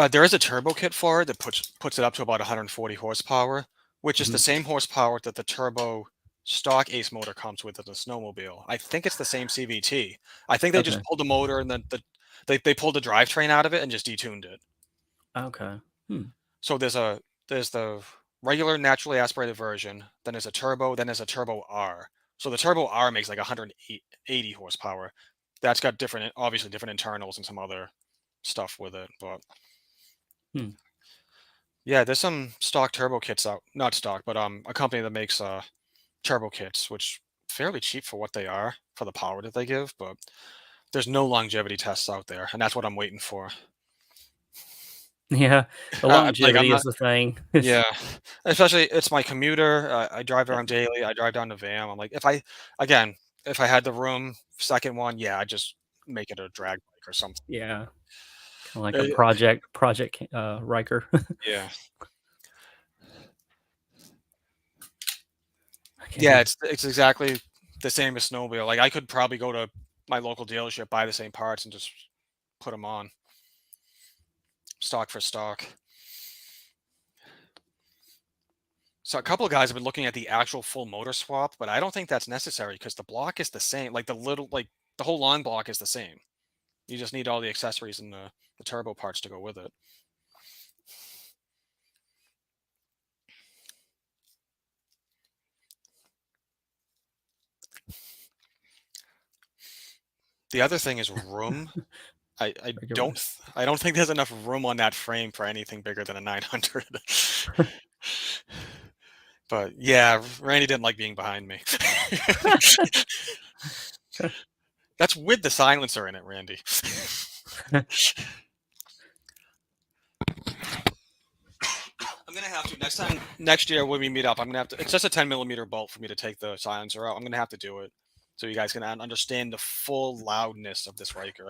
There is a turbo kit for it that puts it up to about 140 horsepower, which is the same horsepower that the turbo stock Ace motor comes with in the snowmobile. I think it's the same CVT. I think they just pulled the motor and then they pulled the drivetrain out of it and just detuned it. Okay. So there's the regular naturally aspirated version, then there's a turbo, then there's a turbo R. So the turbo R makes like 180 horsepower. That's got obviously different internals and some other stuff with it, but yeah, there's some stock turbo kits out. Not stock, but a company that makes turbo kits, which fairly cheap for what they are, for the power that they give, but there's no longevity tests out there, and that's what I'm waiting for. Yeah, the longevity is the thing. Yeah, especially it's my commuter. I drive around daily. I drive down to Vam. I'm like, if I had the room, second one, yeah, I'd just make it a drag bike or something. Yeah, kind of like a project Ryker. Yeah. Yeah, it's exactly the same as snowmobile. Like I could probably go to my local dealership, buy the same parts, and just put them on stock for stock. So a couple of guys have been looking at the actual full motor swap, but I don't think that's necessary because the block is the same. Like the whole long block is the same. You just need all the accessories and the turbo parts to go with it. The other thing is room. I don't think there's enough room on that frame for anything bigger than a 900. But yeah, Randy didn't like being behind me. That's with the silencer in it, Randy. I'm gonna have to next year when we meet up. I'm gonna have to. It's just a 10mm bolt for me to take the silencer out. I'm gonna have to do it. so you guys can understand the full loudness of this Ryker.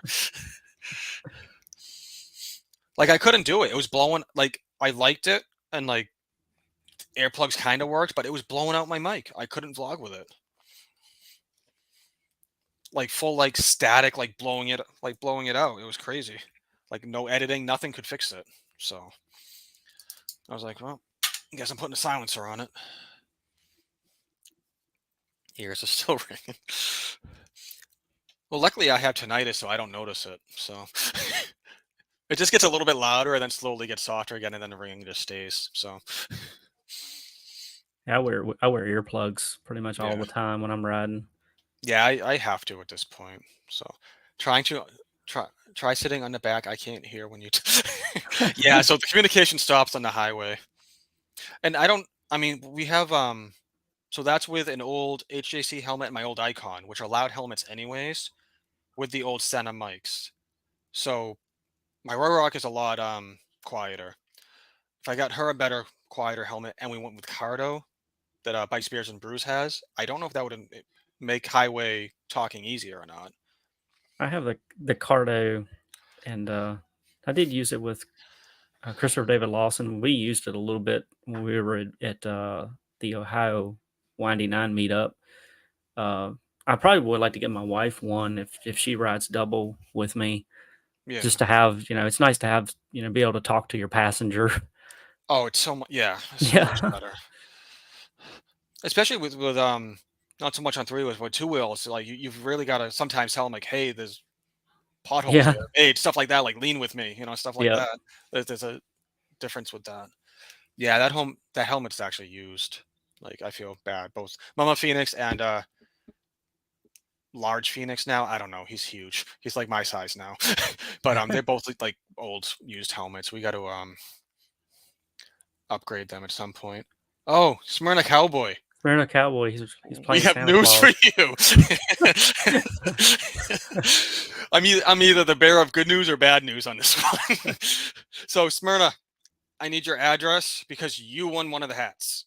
Like I couldn't do it. It was blowing. Like I liked it, and like earplugs kind of worked, but it was blowing out my mic. I couldn't vlog with it. Like full like static, like blowing it out. It was crazy. Like no editing, nothing could fix it. So I was like, well, I guess I'm putting a silencer on it. Ears are still ringing. Well, luckily I have tinnitus, so I don't notice it. So it just gets a little bit louder and then slowly gets softer again, and then the ringing just stays. So Yeah, I wear earplugs pretty much all yeah, the time when I'm riding. yeah, I have to at this point. So trying to try sitting on the back. I can't hear when you. Yeah, so the communication stops on the highway, and I don't. I mean, we have So that's with an old HJC helmet and my old Icon, which are loud helmets anyways, with the old Sena mics. So my Roy Rock is a lot quieter. If I got her a better, quieter helmet and we went with Cardo that Bike Spears and Bruce has, I don't know if that would make highway talking easier or not. I have the Cardo, and I did use it with Christopher David Lawson. We used it a little bit when we were at the Ohio Windy Nine meetup. I probably would like to get my wife one if she rides double with me, Yeah. just to have, it's nice to have, be able to talk to your passenger. Oh, it's so much. Yeah, it's so much Yeah. better. Especially with not so much on three wheels, but two wheels. Like you've really got to sometimes tell them like, hey, there's potholes Yeah. here. Hey, stuff like that, like lean with me, stuff like Yeah. that. There's a difference with that. Yeah, that helmet's actually used. Like I feel bad. Both Mama Phoenix and Large Phoenix now. I don't know. He's huge. He's like my size now. But they're both like old used helmets. We got to upgrade them at some point. Oh, Smyrna Cowboy. Smyrna Cowboy, he's We playing have Santa news for Claus. you. I'm either the bearer of good news or bad news on this one. So Smyrna, I need your address because you won one of the hats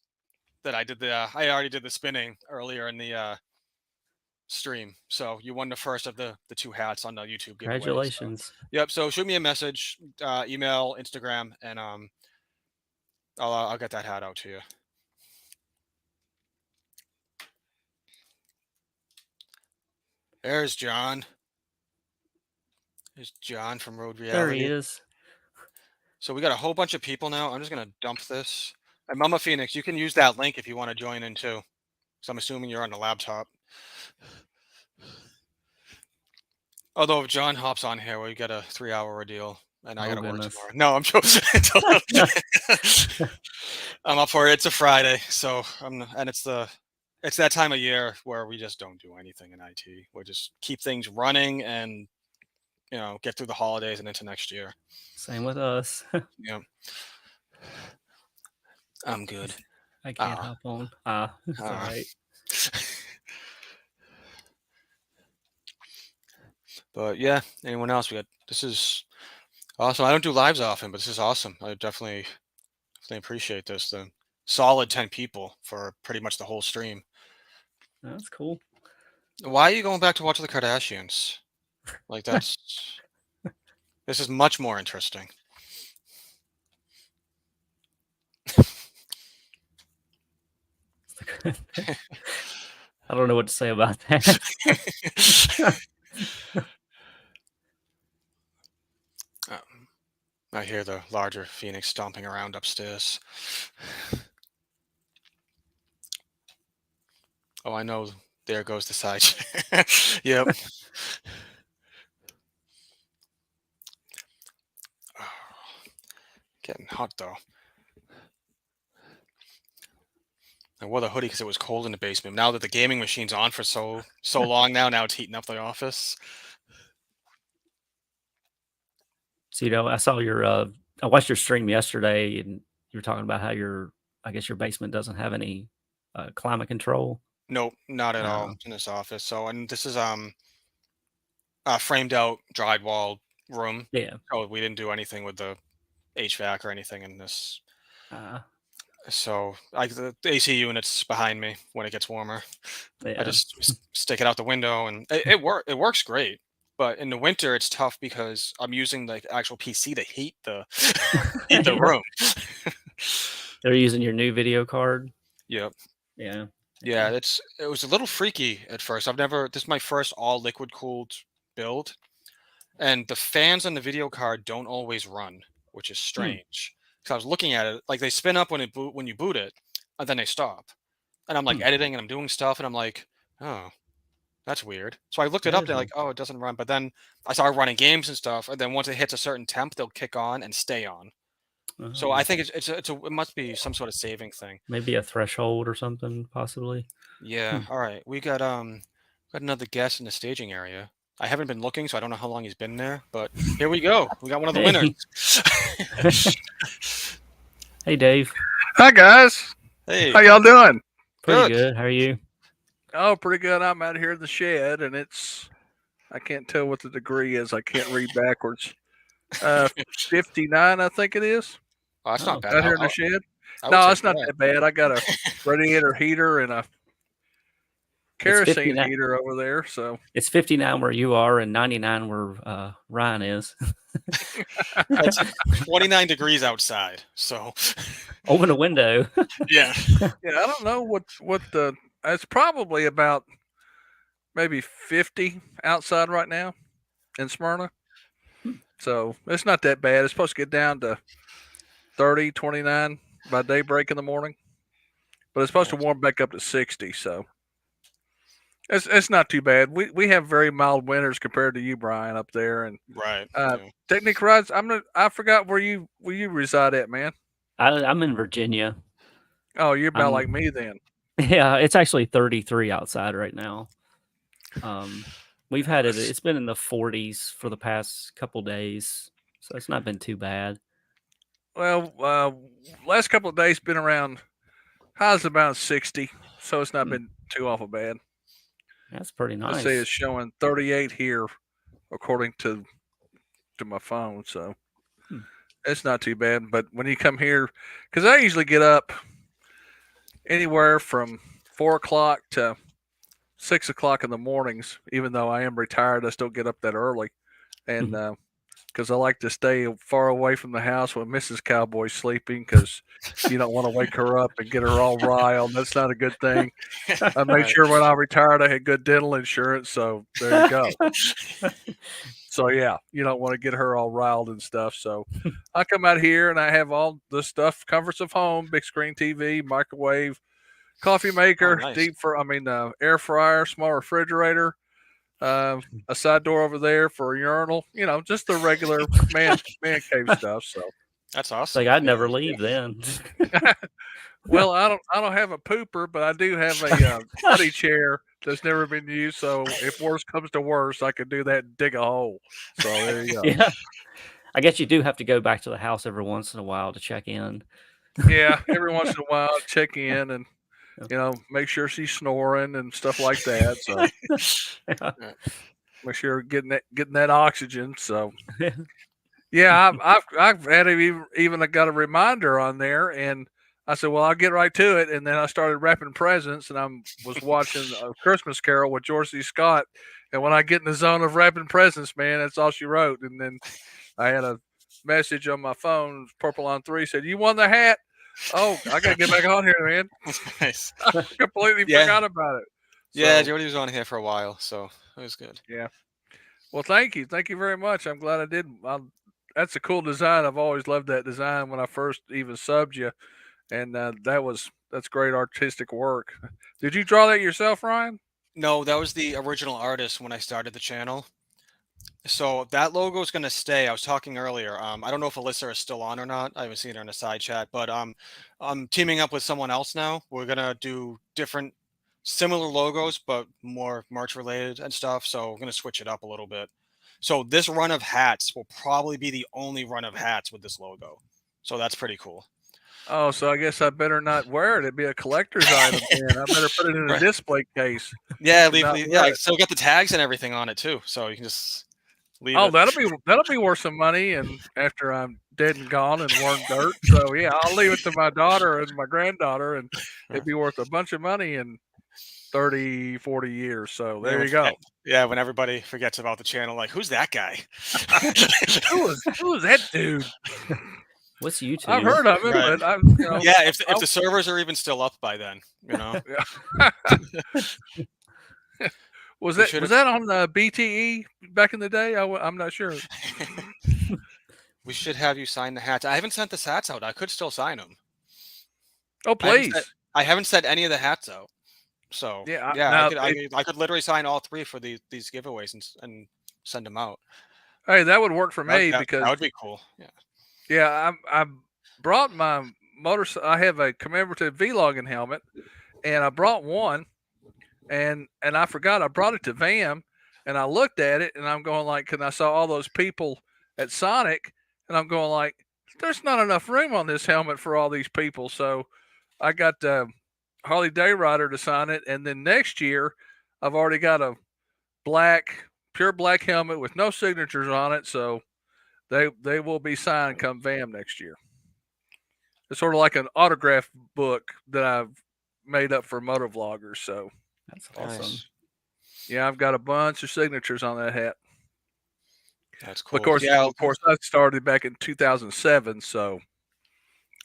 that I did. I already did the spinning earlier in the stream. So you won the first of the two hats on the YouTube giveaway. Congratulations. So, yep. So shoot me a message, email, Instagram, and I'll get that hat out to you. There's John. There's John from Road Reality. There he is. So we got a whole bunch of people now. I'm just gonna dump this. And Mama Phoenix, you can use that link if you want to join in too. So I'm assuming you're on the laptop. Although if John hops on here, we get a 3-hour ordeal, and I gotta work tomorrow. No, I'm joking. I'm up for it. It's a Friday, so it's that time of year where we just don't do anything in IT. We just keep things running and get through the holidays and into next year. Same with us. Yeah, I'm good. I can't hop on. It's all right. But yeah, anyone else? This is awesome. I don't do lives often, but this is awesome. I definitely appreciate this. The solid 10 people for pretty much the whole stream. That's cool. Why are you going back to watch the Kardashians? Like this is much more interesting. I don't know what to say about that. I hear the larger Phoenix stomping around upstairs. Oh, I know. There goes the side chair. Yep. Oh, getting hot though. I wore the hoodie because it was cold in the basement. Now that the gaming machine's on for so long now it's heating up the office. So I saw I watched your stream yesterday, and you were talking about how I guess your basement doesn't have any climate control. Nope, not at all in this office. So, and this is a framed out drywall room. Yeah. Oh, we didn't do anything with the HVAC or anything in this. So the AC unit's behind me when it gets warmer. Yeah. I just stick it out the window, and it works great. But in the winter, it's tough because I'm using the actual PC to heat the heat the room. They're using your new video card. Yep. Yeah. Yeah, it was a little freaky at first. This is my first all liquid cooled build, and the fans on the video card don't always run, which is strange. Because I was looking at it, like they spin up when you boot it, and then they stop. And I'm like editing and I'm doing stuff, and I'm like, oh, that's weird. So I looked it That up. is They're weird. like, oh, it doesn't run. But then I started running games and stuff, and then once it hits a certain temp, they'll kick on and stay on. So I think it must be some sort of saving thing. Maybe a threshold or something, possibly. Yeah. All right. We got another guest in the staging area. I haven't been looking, so I don't know how long he's been there. But here we go. We got one of the winners. Hey, Dave. Hi, guys. Hey. How y'all doing? Pretty good. How are you? Oh, pretty good. I'm out here in the shed, and I can't tell what the degree is. I can't read backwards. 59, I think it is. Oh, that's not bad. Out here in the shed. I would No, take it's not that bad. I got a radiator heater and a kerosene heater over there. So it's 59 where you are and 99 where Ryan is. It's 29 degrees outside. So open a window. Yeah. Yeah, I don't know what the. It's probably about maybe 50 outside right now in Smyrna. So it's not that bad. It's supposed to get down to 30, 29 by daybreak in the morning, but it's supposed to warm back up to 60. So it's not too bad. We have very mild winters compared to you, Brian, up there. And right. Technic Rides. I forgot where you reside at, man. I'm in Virginia. Oh, you're about like me then. Yeah, it's actually 33 outside right now. We've had it's been in the 40s for the past couple days, so it's not been too bad. Well, last couple of days been around highs about 60, so it's not been too awful bad. That's pretty nice. I say it's showing 38 here, according to my phone, so it's not too bad. But when you come here, because I usually get up anywhere from 4 o'clock to 6 o'clock in the mornings, even though I am retired, I still get up that early. And because I like to stay far away from the house when Mrs. Cowboy's sleeping, because you don't want to wake her up and get her all riled. That's not a good thing. I made sure when I retired I had good dental insurance, so there you go. So yeah, you don't want to get her all riled and stuff. So I come out here and I have all the stuff, comforts of home, big screen TV, microwave, coffee maker, air fryer, small refrigerator, a side door over there for a urinal, just the regular man cave stuff. So that's awesome. Like I'd never leave then. Well, I don't have a pooper, but I do have a study chair that's never been used. So if worse comes to worse, I could do that and dig a hole. So there you go. Yeah. I guess you do have to go back to the house every once in a while to check in. Yeah, every once in a while, check in and make sure she's snoring and stuff like that. So make sure getting that oxygen. So yeah, I've had even got a reminder on there, and I said, well, I'll get right to it. And then I started wrapping presents, and I was watching A Christmas Carol with George C. Scott. And when I get in the zone of wrapping presents, man, that's all she wrote. And then I had a message on my phone, Purple on 3, said, "You won the hat." Oh, I got to get back on here, man. Nice. I completely forgot about it. Yeah, Jody was on here for a while, so it was good. Yeah. Well, thank you. Thank you very much. I'm glad I did. That's a cool design. I've always loved that design when I first even subbed you. And that's great artistic work. Did you draw that yourself, Ryan? No, that was the original artist when I started the channel. So that logo is going to stay. I was talking earlier. I don't know if Alyssa is still on or not. I haven't seen her in a side chat, but I'm teaming up with someone else now. We're going to do different, similar logos, but more merch related and stuff. So we're going to switch it up a little bit. So this run of hats will probably be the only run of hats with this logo. So that's pretty cool. Oh, so I guess I better not wear it. It'd be a collector's item. Man. I better put it in a display case. Yeah, I still got the tags and everything on it too. So you can just leave it. That'll be worth some money. And after I'm dead and gone and worn dirt. So yeah, I'll leave it to my daughter and my granddaughter, and it'd be worth a bunch of money in 30, 40 years. So there you go. Yeah, when everybody forgets about the channel, like, who's that guy? Who was that dude? What's YouTube? I've heard of him, Right. but I, Yeah, if the servers are even still up by then, was We that should've- on the BTE back in the day? I'm not sure. We should have you sign the hats. I haven't sent the hats out. I could still sign them. Oh please. I haven't sent any of the hats out. So Yeah, yeah, I could literally sign all 3 for these giveaways and send them out. Hey, that would work for me because that would be cool. Yeah. yeah, I brought my motorcycle. I have a commemorative vlogging helmet, and I brought one, and I forgot I brought it to VAM, and I looked at it, and I'm going like, and I saw all those people at Sonic, and I'm going like, there's not enough room on this helmet for all these people, so I got Harley Dayrider to sign it, and then next year I've already got a pure black helmet with no signatures on it, so they will be signed come VAM next year. It's sort of like an autograph book that I've made up for motovloggers. So That's awesome. Nice. yeah, I've got a bunch of signatures on that hat. That's cool. Of course, yeah, I started back in 2007, so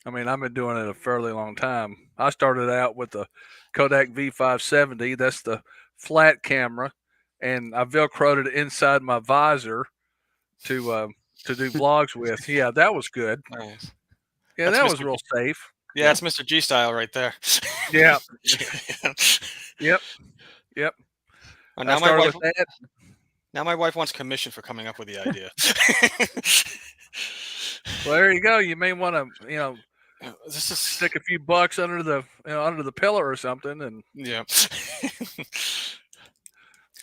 I mean I've been doing it a fairly long time. I started out with the Kodak V570. That's the flat camera, and I velcroed it inside my visor to do vlogs with. Yeah, that was good. nice. Yeah, That's that was Mr. real safe. Yeah, it's Mr. G style right there. Yeah. Yep. Well, I now started with that. Now my wife wants commission for coming up with the idea. Well, there you go. You may want to, This is stick a few bucks under the pillar or something, and yeah.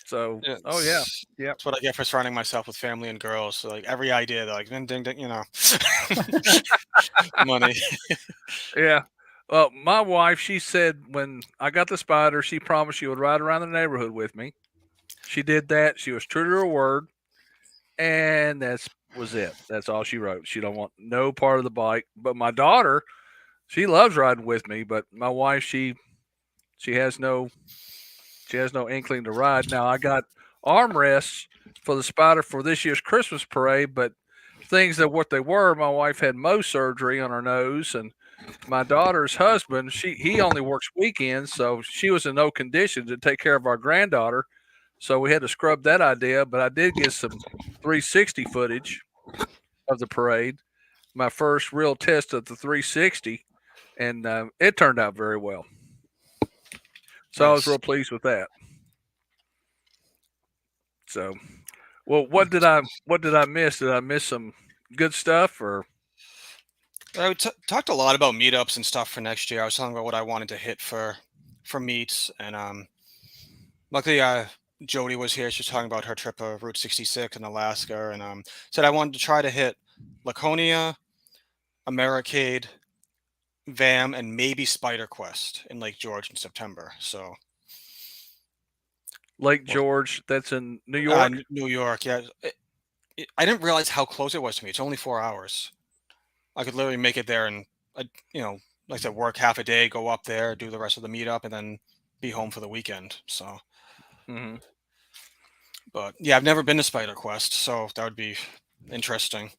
so. Yeah, Oh yeah. Yeah. That's what I get for surrounding myself with family and girls. So like every idea, they're like ding ding ding, money. Yeah. Well, my wife, she said when I got the Spyder, she promised she would ride around the neighborhood with me. She did that. She was true to her word, and that was it. That's all she wrote. She don't want no part of the bike. But my daughter, she loves riding with me. But my wife, she has no inkling to ride. Now I got armrests for the Spyder for this year's Christmas parade, but things that what they were, my wife had Mohs surgery on her nose, and my daughter's husband, he only works weekends, so she was in no condition to take care of our granddaughter. So we had to scrub that idea, but I did get some 360 footage of the parade, my first real test of the 360, and it turned out very well. So I was Nice. real pleased with that. So, well, what did I miss? Did I miss some good stuff or? I talked a lot about meetups and stuff for next year. I was talking about what I wanted to hit for meets, and luckily Jody was here. She was talking about her trip of Route 66 in Alaska, and said I wanted to try to hit Laconia, Americade, VAM, and maybe Spider Quest in Lake George in September. So Lake George, that's in New York. New York, yeah. I didn't realize how close it was to me. It's only 4 hours. I could literally make it there and, like I said, work half a day, go up there, do the rest of the meetup, and then be home for the weekend. So, but yeah, I've never been to Spider Quest, so that would be interesting.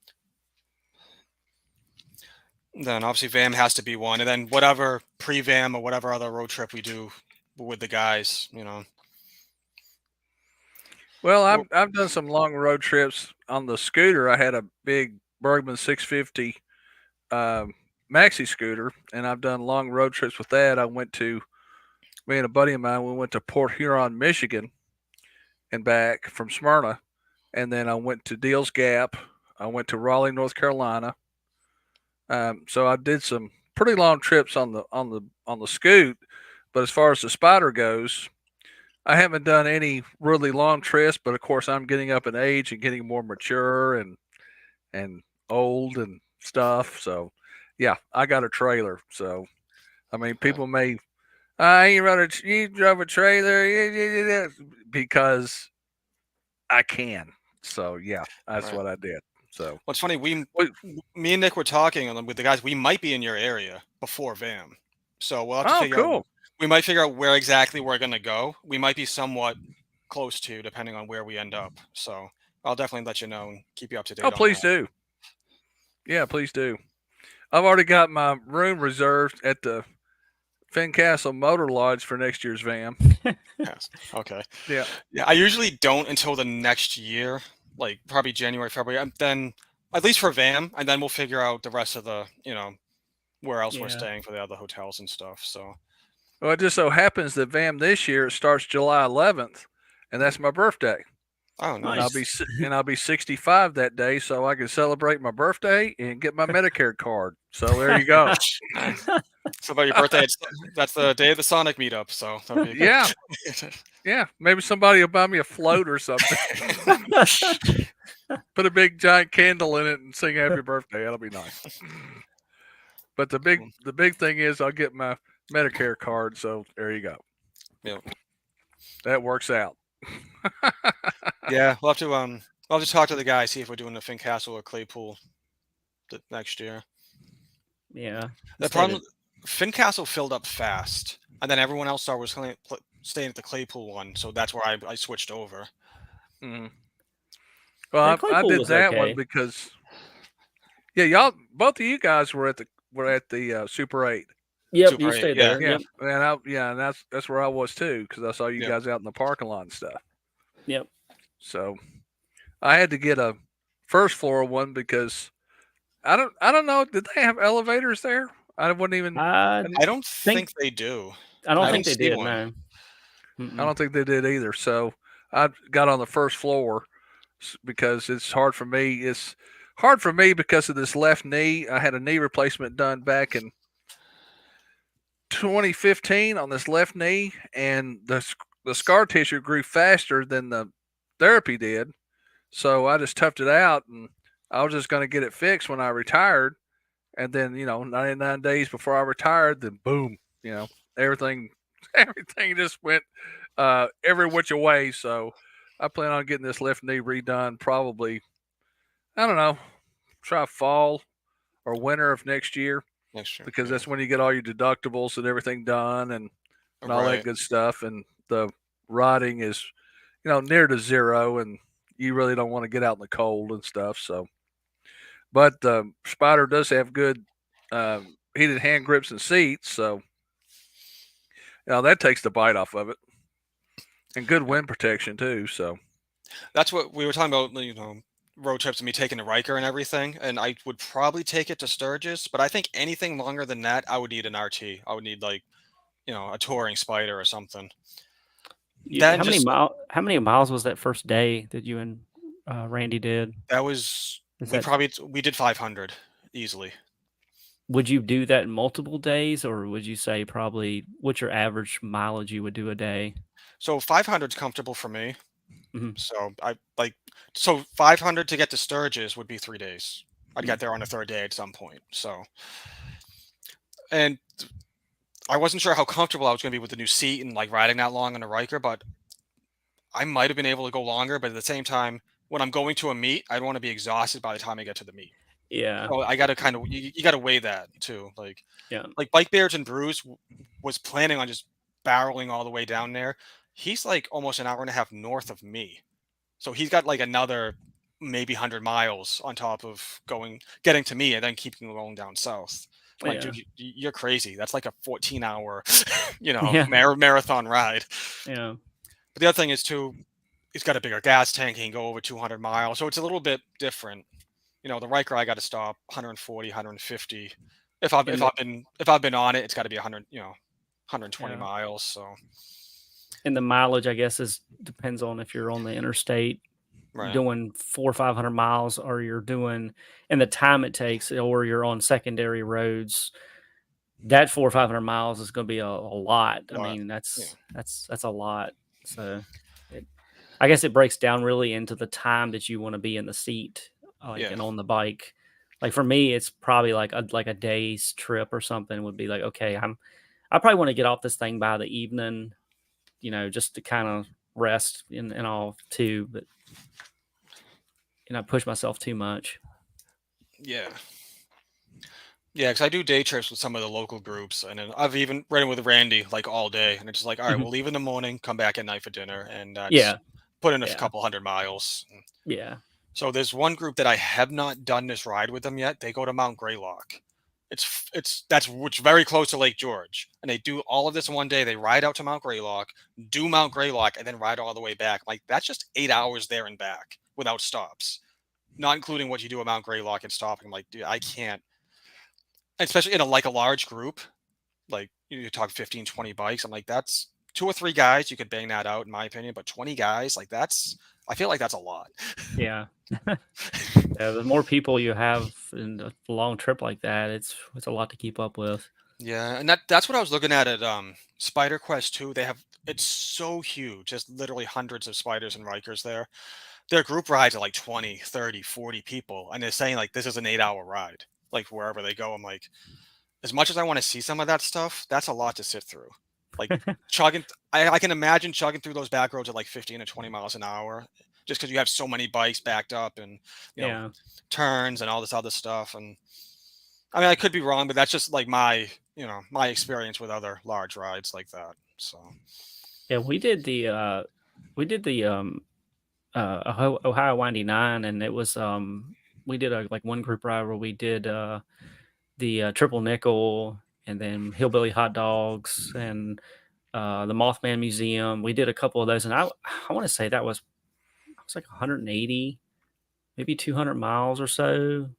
Then obviously VAM has to be one, and then whatever pre-VAM or whatever other road trip we do with the guys, Well, I've done some long road trips on the scooter. I had a big Bergman 650 maxi scooter, and I've done long road trips with that. Me and a buddy of mine, we went to Port Huron, Michigan, and back from Smyrna, and then I went to Deals Gap. I went to Raleigh, North Carolina. So I did some pretty long trips on the scoot. But as far as the Spyder goes, I haven't done any really long trips. But of course, I'm getting up in age and getting more mature and old and stuff. So yeah, I got a trailer. So I mean, people may you drove a trailer because I can. So yeah, that's what I did. So What's funny, Wait. me and Nick were talking with the guys. We might be in your area before VAM, so we'll have to Oh, figure out. cool. We might figure out where exactly we're gonna go. We might be somewhat close to, depending on where we end up. So I'll definitely let you know and keep you up to date Oh, on please that. do. Yeah, please do. I've already got my room reserved at the Fincastle Motor Lodge for next year's VAM. Yes. Okay. Yeah. Yeah, I usually don't until the next year, like probably January, February. And then at least for VAM, and then we'll figure out the rest of the, where else we're Yeah. staying for the other hotels and stuff. So Well, it just so happens that VAM this year starts July 11th, and that's my birthday. oh, And nice. I'll be 65 that day, so I can celebrate my birthday and get my Medicare card. So there you go. Nice. So about your birthday, that's the day of the Sonic meetup. So that'll be Yeah, yeah. Maybe somebody will buy me a float or something. Put a big giant candle in it and sing happy birthday. That'll be nice. But the big thing is I'll get my Medicare card. So there you go. Yeah. That works out. Yeah, I'll just talk to the guy, see if we're doing the Fincastle or Claypool next year. Yeah. The problem, Fincastle filled up fast, and then everyone else was staying at the Claypool one, so that's where I switched over. Mm-hmm. Well, I did that one because, yeah, both of you guys were at the Super 8. Yep, Super you 8, stayed yeah. there. Yeah, Yep. and that's where I was too because I saw you Yep. guys out in the parking lot and stuff. Yep. So I had to get a first floor one because I don't know. Did they have elevators there? I wouldn't even. I don't think they do. I don't I think they didn't see did. one. No. I don't think they did either. So I got on the first floor because it's hard for me. It's hard for me because of this left knee. I had a knee replacement done back in 2015 on this left knee, and the scar tissue grew faster than the therapy did. So I just toughed it out, and I was just going to get it fixed when I retired. And then 99 days before I retired, then boom, everything just went every which way. So I plan on getting this left knee redone probably, I don't know, try fall or winter of next year. Next year, Because yeah. that's when you get all your deductibles and everything done and all that Right. good stuff. And the riding is, near to zero, and you really don't want to get out in the cold and stuff. So, but Spyder does have good heated hand grips and seats, so that takes the bite off of it, and good wind protection too. So That's what we were talking about, road trips and me taking to Riker and everything. And I would probably take it to Sturgis, but I think anything longer than that, I would need an RT. I would need a touring Spyder or something. How many miles was that first day that you and Randy did? That was we did 500 easily. Would you do that in multiple days, or would you say probably what's your average mileage you would do a day? So 500 is comfortable for me. Mm-hmm. So 500 to get to Sturgis would be 3 days. I'd get there on the third day at some point. So, and I wasn't sure how comfortable I was going to be with the new seat and riding that long on a Ryker, but I might have been able to go longer. But at the same time, when I'm going to a meet, I don't want to be exhausted by the time I get to the meet. Yeah. So I got to you got to weigh that too. Like Bike Beards and Brews was planning on just barreling all the way down there. He's almost an hour and a half north of me. So he's got another maybe 100 miles on top of getting to me and then keeping going down south. Dude, you're crazy. That's like a 14-hour, marathon ride. Yeah. But the other thing is too, he's got a bigger gas tank. He can go over 200 miles. So it's a little bit different. The Ryker, I got to stop 140, 150. If I've been on it, it's got to be 100, 120 miles. So. And the mileage, I guess, depends on if you're on the interstate doing 400 or 500 miles, or you're doing, and the time it takes, or you're on secondary roads. That 400 or 500 miles is going to be a lot. I mean, that's a lot. So, I guess it breaks down really into the time that you want to be in the seat, and on the bike. For me, it's probably like a day's trip or something would be okay. I probably want to get off this thing by the evening. Just to kind of rest and all too, but push myself too much. Yeah. Yeah, because I do day trips with some of the local groups, and then I've even ridden with Randy like all day, and it's just like, all right, Mhm. we'll leave in the morning, come back at night for dinner, and that's Yeah, put in a yeah, couple 100 miles. yeah. So there's one group that I have not done this ride with them yet. They go to Mount Greylock. That's which very close to Lake George, and they do all of this in one day. They ride out to Mount Greylock, do Mount Greylock, and then ride all the way back. Like that's just 8 hours there and back without stops, not including what you do at Mount Greylock and stopping. I'm like, dude, I can't, especially in a large group. Like you talk 15, 20 bikes. I'm like, that's 2 or 3 guys. You could bang that out, in my opinion. But 20 guys, like I feel like that's a lot. Yeah. Yeah, the more people you have in a long trip like that, it's a lot to keep up with. Yeah, and that's what I was looking at Spider Quest 2. It's so huge, just literally hundreds of spiders and Rikers there. Their group rides are like 20, 30, 40 people, and they're saying like this is an 8 hour ride, like wherever they go. I'm like, as much as I want to see some of that stuff, that's a lot to sit through. Like chugging, I can imagine chugging through those back roads at like 15 to 20 miles an hour, just because you have so many bikes backed up and Yeah. turns and all this other stuff. And I mean, I could be wrong, but that's just like my experience with other large rides like that. So Yeah, we did the Ohio Windy 9, and it was we did a like one group ride where we did the triple nickel, and then hillbilly hot dogs, and the Mothman Museum. We did a couple of those, and I want to say that was like 180, maybe 200 miles or so.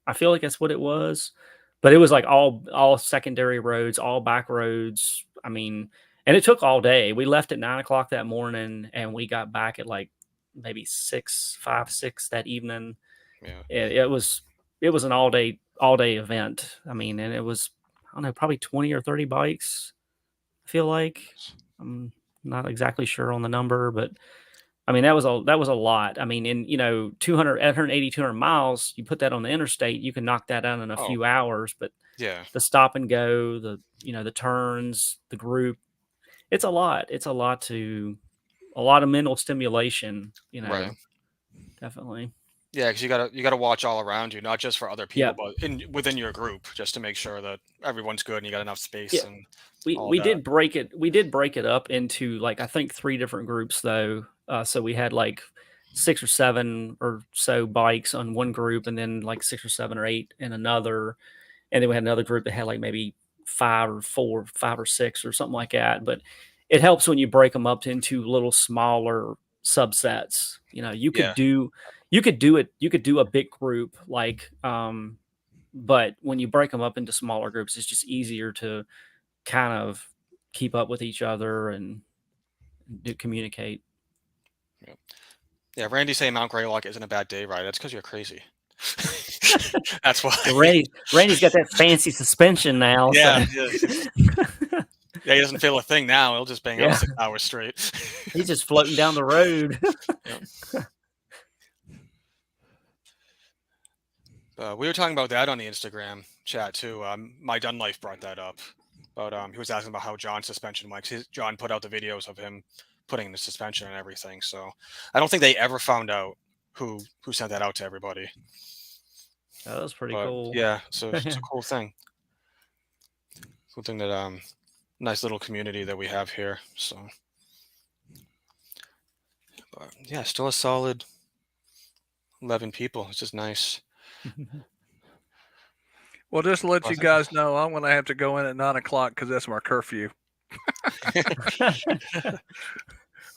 I feel like that's what it was, but it was like all secondary roads, all back roads. I mean, and it took all day. We left at 9 o'clock that morning, and we got back at like maybe 6 that evening. yeah, It was an all day event. I mean, and it was, I don't know, probably 20 or 30 bikes. I feel like I'm not exactly sure on the number, but I mean, that was a lot. I mean, in 200 miles, you put that on the interstate, you can knock that out in a oh few hours. But yeah, the stop and go, the turns, the group, it's a lot. It's a lot of mental stimulation. right. Definitely. Yeah, because you gotta watch all around you, not just for other people, Yeah, but within your group, just to make sure that everyone's good and you got enough yeah. space and We all we that. did break it. We did break it up into like I think 3 different groups though. So we had like 6 or 7 or so bikes on one group, and then like 6 or 7 or 8 in another, and then we had another group that had like maybe 5 or 4, 5 or 6 or something like that. But it helps when you break them up into little smaller subsets. You could Yeah, do it. You could do a big group like, but when you break them up into smaller groups, it's just easier to kind of keep up with each other and communicate. yeah, yeah. Randy saying Mount Greylock isn't a bad day ride. That's because you're crazy. That's why. Yeah, Randy's got that fancy suspension now. So. Yeah, yeah. Yeah, he doesn't feel a thing now. He'll just bang out Yeah, 6 hours straight. he's just floating down the road. Yeah. We were talking about that on the Instagram chat too. My Dun Life brought that up, but he was asking about how John's suspension went. John put out the videos of him putting the suspension and everything. So I don't think they ever found out who sent that out to everybody. That was pretty But cool. yeah, so it's a cool thing. Cool thing that nice little community that we have here. So, but yeah, still a solid 11 people. It's just nice. Well, just to let you Awesome. guys know, I'm going to have to go in at 9 o'clock because that's my curfew.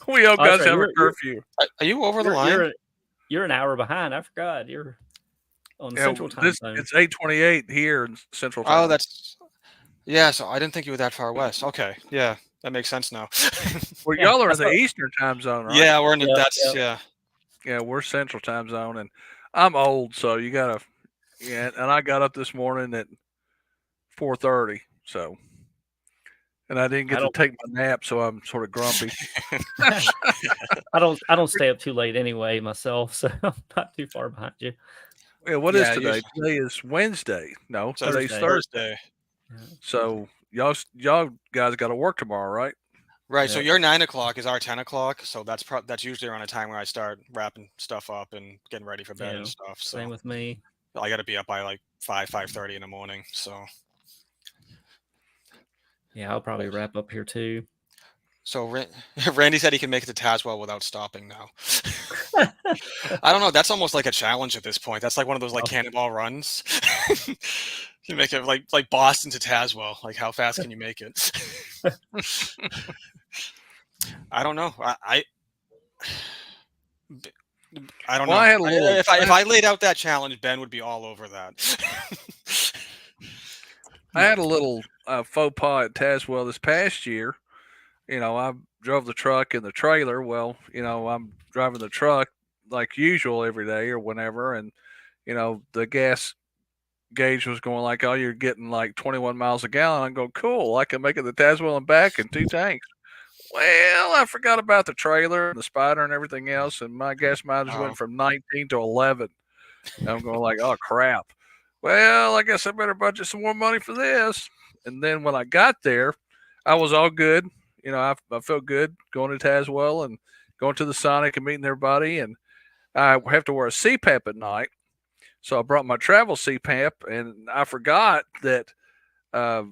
We all Oh, that's guys right. have a You're curfew. Are you over the you're line? you're an hour behind. I forgot. You're on Yeah, Central Time Zone. it's 8:28 here in Central Oh, Time. yeah. So I didn't think you were that far west. Okay, yeah, that makes sense now. Well, Yeah, y'all are in that's the what. Eastern Time Zone, right? Yeah, we're in the, Yeah, that's yeah. yeah. Yeah, we're Central Time Zone, and I'm old, so you gotta. Yeah, and I got up this morning at 4:30, so and I didn't I get to don't. take my nap, so I'm sort of grumpy. I don't stay up too late anyway myself, so I'm not too far behind you. Yeah, what is Yeah, today? Today is Wednesday. No, so today's it's Thursday. Thursday. Thursday. Yeah. So y'all guys got to work tomorrow, right? Right. So Yeah. your 9 o'clock is our 10 o'clock. So that's usually around a time where I start wrapping stuff up and getting ready for bed Yeah. and stuff. So Same with me. I got to be up by like 5:30 in the morning. So Yeah, I'll probably wrap up here too. so Randy said he can make it to Tazewell without stopping now. I don't know. That's almost like a challenge at this point. That's like one of those like Oh. cannonball runs. You make it like Boston to Tazewell. Like, how fast can you make it? I don't know. I don't Well, know. I had a little. If I laid out that challenge, Ben would be all over that. I had a little faux pas at Tazewell this past year. I drove the truck in the trailer. Well, I'm driving the truck like usual every day or whenever, and the gas gauge was going like, "Oh, you're getting like 21 miles a gallon." I go, "Cool, I can make it to Tazewell and back in 2 tanks." Well, I forgot about the trailer and the Spyder and everything else, and my gas mileage went from 19 to 11. And I'm going like, "Oh crap." Well, I guess I better budget some more money for this. And then when I got there, I was all good. I felt good going to Tazewell and going to the Sonic and meeting everybody. And I have to wear a CPAP at night. So I brought my travel CPAP, and I forgot that uh,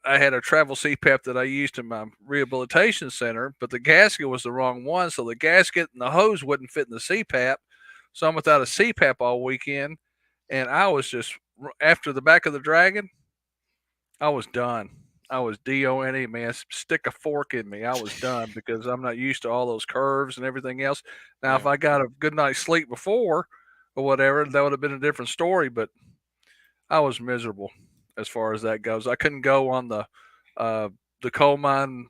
I had a travel CPAP that I used in my rehabilitation center, but the gasket was the wrong one. So the gasket and the hose wouldn't fit in the CPAP. So I'm without a CPAP all weekend. And I was just, after the back of the Dragon, I was done. I was DONE, man. Stick a fork in me. I was done because I'm not used to all those curves and everything else. Now, if Yeah. I got a good night's sleep before or whatever, that would have been a different story. But I was miserable as far as that goes. I couldn't go on the coal mine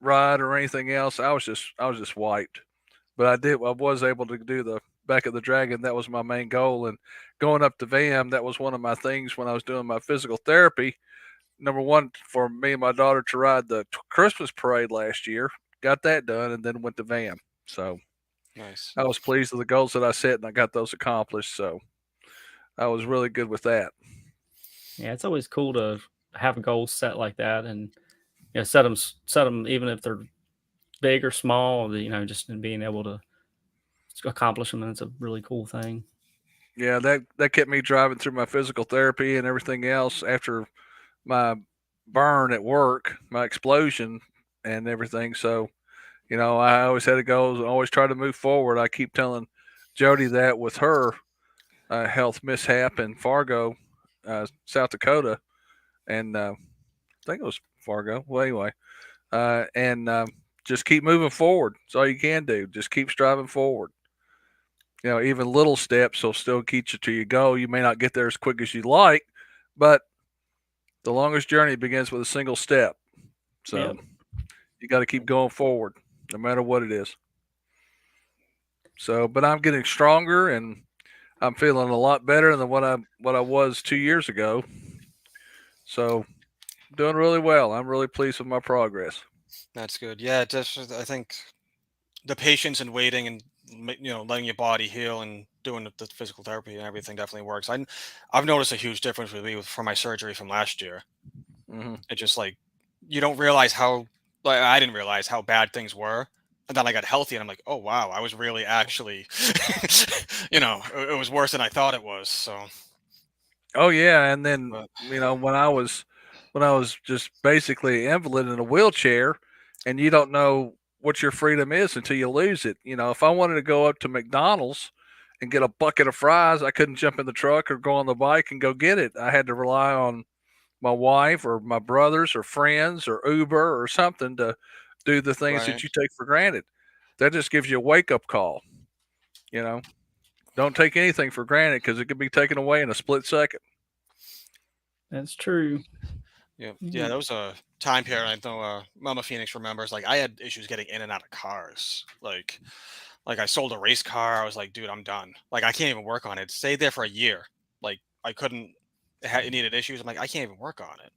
ride or anything else. I was just wiped. But I was able to do the back of the Dragon. That was my main goal. And going up to VAM, that was one of my things when I was doing my physical therapy. Number one, for me and my daughter to ride the Christmas parade last year. Got that done and then went to VAM. So Nice. I was pleased with the goals that I set and I got those accomplished. So I was really good with that. Yeah, it's always cool to have goals set like that, and set them even if they're big or small. Just in being able to accomplish them, and it's a really cool thing. Yeah, that kept me driving through my physical therapy and everything else after my burn at work, my explosion and everything. So, I always had a goal, always try to move forward. I keep telling Jody that with her health mishap in Fargo, South Dakota, and I think it was Fargo. Well, anyway, and just keep moving forward. That's all you can do. Just keep striving forward. Even little steps will still get you to your goal. You may not get there as quick as you'd like, but the longest journey begins with a single step. So Yep. you got to keep going forward, no matter what it is. So, but I'm getting stronger and I'm feeling a lot better than what I was 2 years ago. So, doing really well. I'm really pleased with my progress. That's good. Yeah, I think the patience and waiting and letting your body heal and doing the physical therapy and everything definitely works. I've noticed a huge difference with me from my surgery from last year. Mm-hmm. It just like you don't realize how like I didn't realize how bad things were. And then I got healthy and I'm like, oh wow, I was really actually it was worse than I thought it was. So Oh yeah, and then but when I was just basically invalid in a wheelchair, and you don't know what your freedom is until you lose it. If I wanted to go up to McDonald's and get a bucket of fries, I couldn't jump in the truck or go on the bike and go get it. I had to rely on my wife or my brothers or friends or Uber or something to do the things right. that you take for granted. That just gives you a wake up call. You know, don't take anything for granted because it could be taken away in a split second. That's true. Yeah. Yeah, that was a time period I know Mama Phoenix remembers. Like I had issues getting in and out of cars. Like I sold a race car. I was like, dude, I'm done. Like I can't even work on it. Stayed there for a year. Like I couldn't. It needed issues. I'm like, I can't even work on it.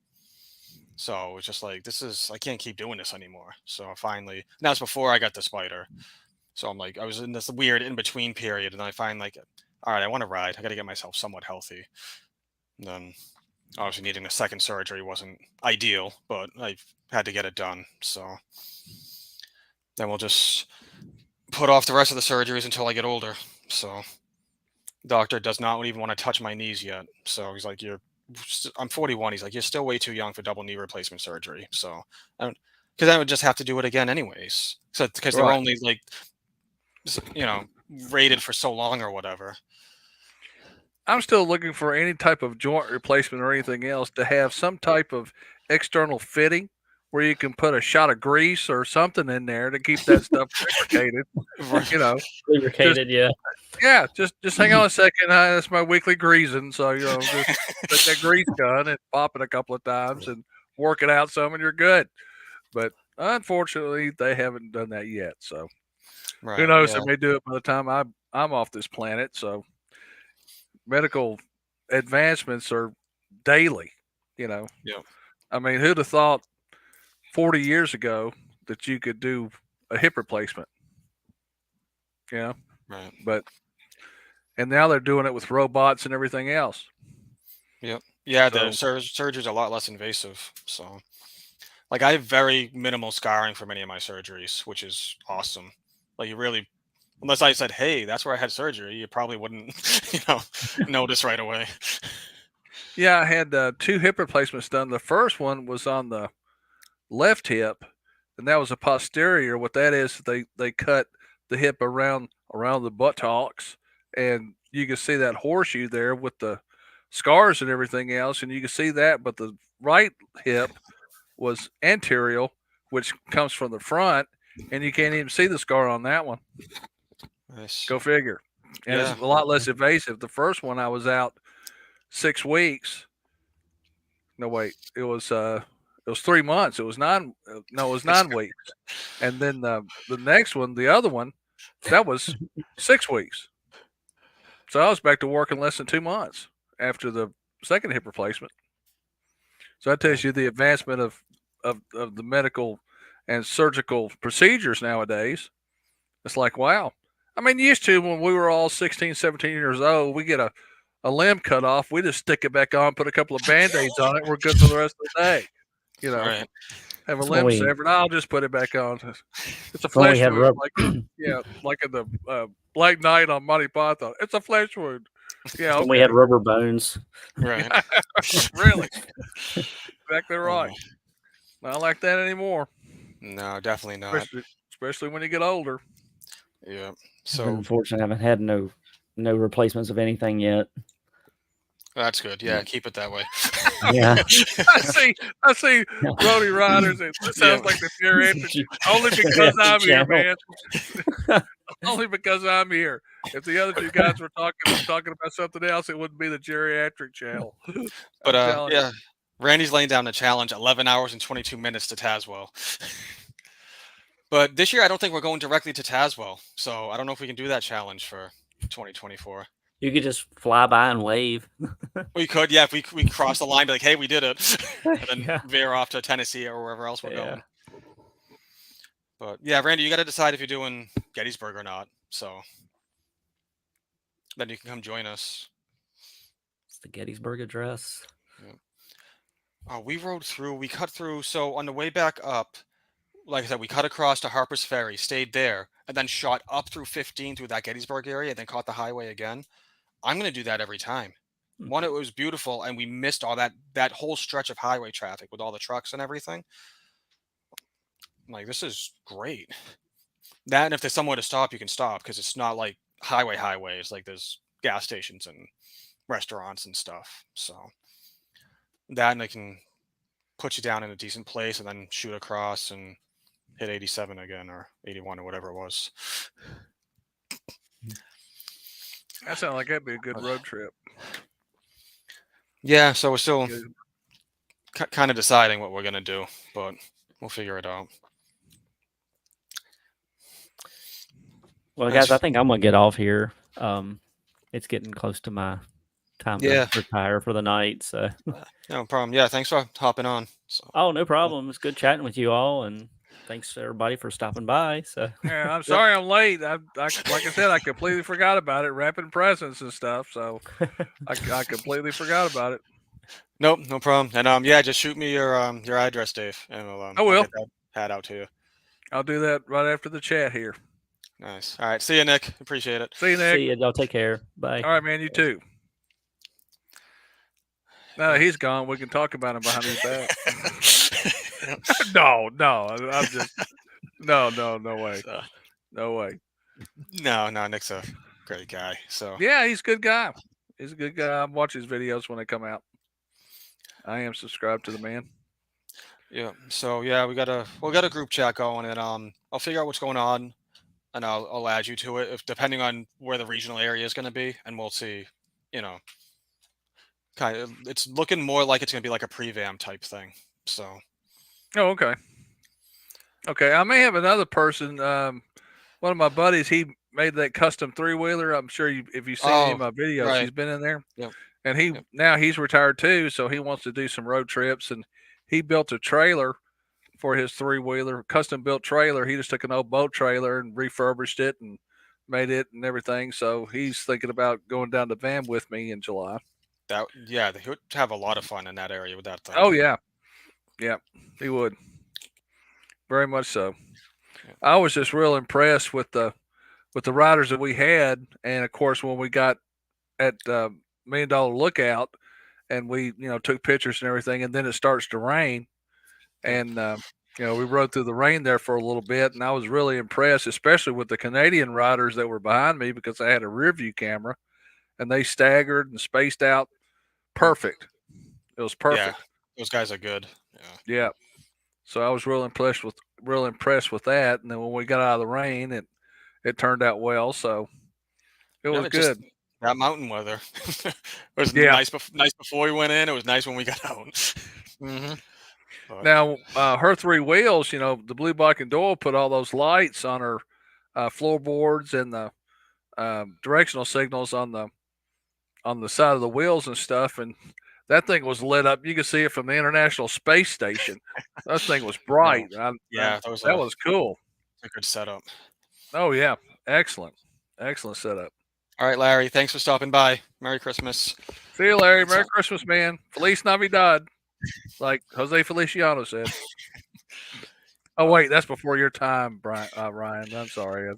So it's just like I can't keep doing this anymore. So finally, now it's before I got the Spyder. So I'm like, I was in this weird in between period, and I find like, all right, I want to ride. I got to get myself somewhat healthy. And then obviously needing a second surgery wasn't ideal, but I had to get it done. So then we'll just put off the rest of the surgeries until I get older. So doctor does not even want to touch my knees yet. So he's like, I'm 41. He's like, you're still way too young for double knee replacement surgery. So because I would just have to do it again anyways. So because they're only like, rated for so long or whatever. I'm still looking for any type of joint replacement or anything else to have some type of external fitting where you can put a shot of grease or something in there to keep that stuff lubricated. Lubricated, yeah. Just hang on a second. That's my weekly greasing. So just put that grease gun and pop it a couple of times and work it out some, and you're good. But unfortunately, they haven't done that yet. So who knows? They may do it by the time I'm off this planet. So medical advancements are daily. Yeah. I mean, who'd have thought 40 years ago that you could do a hip replacement? Right. But and now they're doing it with robots and everything else. Yep. Yeah, the surgery is a lot less invasive. So, like, I have very minimal scarring for many of my surgeries, which is awesome. Like, you really, unless I said, "Hey, that's where I had surgery," you probably wouldn't, notice right away. Yeah, I had 2 hip replacements done. The first one was on the left hip, and that was a posterior. What that is, they cut the hip around the buttocks, and you can see that horseshoe there with the scars and everything else, and you can see that. But the right hip was anterior, which comes from the front, and you can't even see the scar on that one. Nice. Go figure. And it's a lot less invasive. The first one I was out 6 weeks. No, wait, it was 3 months. It was 9 weeks. And then the next one, the other one, that was 6 weeks. So I was back to work in less than 2 months after the second hip replacement. So that tells you the advancement of the medical and surgical procedures nowadays. It's like, wow. I mean, used to when we were all 16, 17 years old, we get a limb cut off, we just stick it back on, put a couple of Band-Aids on it, we're good for the rest of the day. Right. Have a limb severed, I'll just put it back on. It's a flesh wound, like in the Black Knight on Monty Python. It's a flesh wound. Yeah, okay. We had rubber bones. Right. Really? Exactly right. Not like that anymore. No, definitely not. Especially when you get older. Yeah. So unfortunately, I haven't had no replacements of anything yet. That's good. Yeah, keep it that way. Yeah. I see roadie riders. It sounds like the geriatric. Only because I'm here, man. Only because I'm here. If the other two guys were talking about something else, it wouldn't be the geriatric channel. But yeah, Randy's laying down the challenge: 11 hours and 22 minutes to Tazewell. But this year, I don't think we're going directly to Tazewell, so I don't know if we can do that challenge for 2024. You could just fly by and wave. We could, yeah, if we cross the line, be like, hey, we did it, and then veer off to Tennessee or wherever else we're going. But yeah, Randy, you got to decide if you're doing Gettysburg or not. So then you can come join us. It's the Gettysburg Address. Yeah. We cut through. So on the way back up, like I said, we cut across to Harper's Ferry, stayed there, and then shot up through 15 through that Gettysburg area, and then caught the highway again. I'm going to do that every time. One, it was beautiful, and we missed all that whole stretch of highway traffic with all the trucks and everything. I'm like, this is great. That, and if there's somewhere to stop, you can stop, because it's not like highways. Like there's gas stations and restaurants and stuff. So that, and they can put you down in a decent place and then shoot across and hit 87 again, or 81 or whatever it was. That sounds like that'd be a good road trip. Yeah, so we're still kind of deciding what we're going to do, but we'll figure it out. Well, guys, I think I'm going to get off here. It's getting close to my time to retire for the night. So no problem. Yeah, thanks for hopping on. So. Oh, no problem. It's good chatting with you all, and thanks to everybody for stopping by. So yeah, I'm sorry I'm late. I like I said, I completely forgot about it, wrapping presents and stuff. So I completely forgot about it. Nope, no problem. And yeah, just shoot me your address, Dave, and I will get that hat out to you. I'll do that right after the chat here. Nice. All right. See you, Nick. Appreciate it. See you, Nick. See you. Y'all take care. Bye. All right, man. You too. No, he's gone. We can talk about him behind his back. No. I'm just no way. So, No way. no, Nick's a great guy. So Yeah, he's a good guy. He's a good guy. I watch his videos when they come out. I am subscribed to the man. yeah. So yeah, we'll get a group chat going, and I'll figure out what's going on, and I'll add you to it if depending on where the regional area is going to be, and we'll see. You know, kind of it's looking more like it's going to be like a pre-vam type thing. So Oh, okay. Okay, I may have another person. One of my buddies, he made that custom 3-wheeler. I'm sure if you've seen any of my videos, right. he's been in there. Yep. And now he's retired too, so he wants to do some road trips. And he built a trailer for his 3-wheeler, custom built trailer. He just took an old boat trailer and refurbished it and made it and everything. So he's thinking about going down to Van with me in July. they would have a lot of fun in that area with that thing. Oh yeah, he would. Very much so. Yeah. I was just real impressed with the riders that we had, and of course when we got at $1 Million Lookout, and we took pictures and everything, and then it starts to rain, and we rode through the rain there for a little bit, and I was really impressed, especially with the Canadian riders that were behind me because I had a rear view camera, and they staggered and spaced out perfect. It was perfect. Yeah, those guys are good. Yeah. So I was real impressed with that, and then when we got out of the rain, it turned out well. So it was good. That mountain weather it was nice before we went in. It was nice when we got out. Mm-hmm. Now her 3 wheels, the Blue Bike and Doyle put all those lights on her floorboards and the directional signals on the side of the wheels and stuff, and that thing was lit up. You could see it from the International Space Station. That thing was bright. That was cool. A good setup. Oh yeah, excellent setup. All right, Larry. Thanks for stopping by. Merry Christmas. See you, Larry. Merry Christmas, man. Feliz Navidad, like Jose Feliciano said. Oh wait, that's before your time, Ryan. I'm sorry.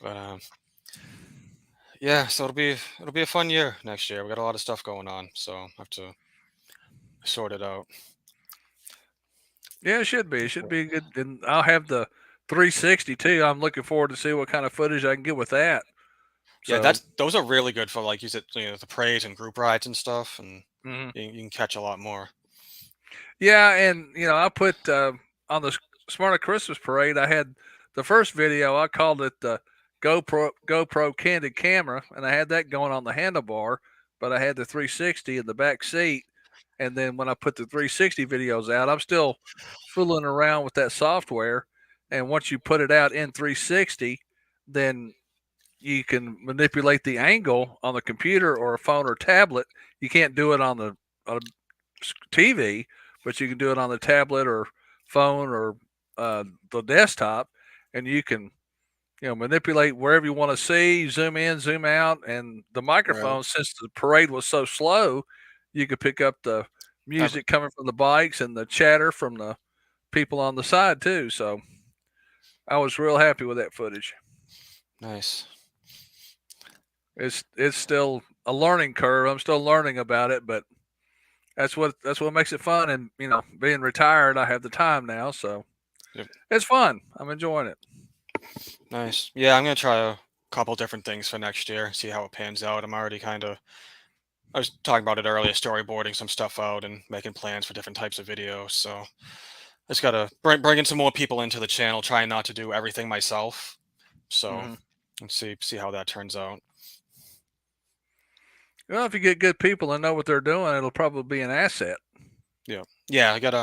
But yeah. So it'll be a fun year next year. We got a lot of stuff going on, so I have to sort it out. Yeah, it should be. It should be good. And I'll have the 360 too. I'm looking forward to see what kind of footage I can get with that. So, yeah, those are really good for, like you said, the parades and group rides and stuff, and you can catch a lot more. Yeah, and I put on the Smarter Christmas Parade, I had the first video. I called it the GoPro Candid Camera, and I had that going on the handlebar, but I had the 360 in the back seat. And then when I put the 360 videos out, I'm still fooling around with that software. And once you put it out in 360, then you can manipulate the angle on the computer or a phone or tablet. You can't do it on the TV, but you can do it on the tablet or phone or the desktop, and you can manipulate wherever you want to see, zoom in, zoom out, and the microphone. Right. Since the parade was so slow, you could pick up the music coming from the bikes and the chatter from the people on the side too. So I was real happy with that footage. Nice. It's still a learning curve. I'm still learning about it, but that's what makes it fun. And being retired, I have the time now, so It's fun. I'm enjoying it. Nice. Yeah, I'm gonna try a couple different things for next year. See how it pans out. I'm already I was talking about it earlier, storyboarding some stuff out and making plans for different types of videos. So I just gotta bring in some more people into the channel, trying not to do everything myself. So let's see how that turns out. Well, if you get good people and know what they're doing, it'll probably be an asset. Yeah. I got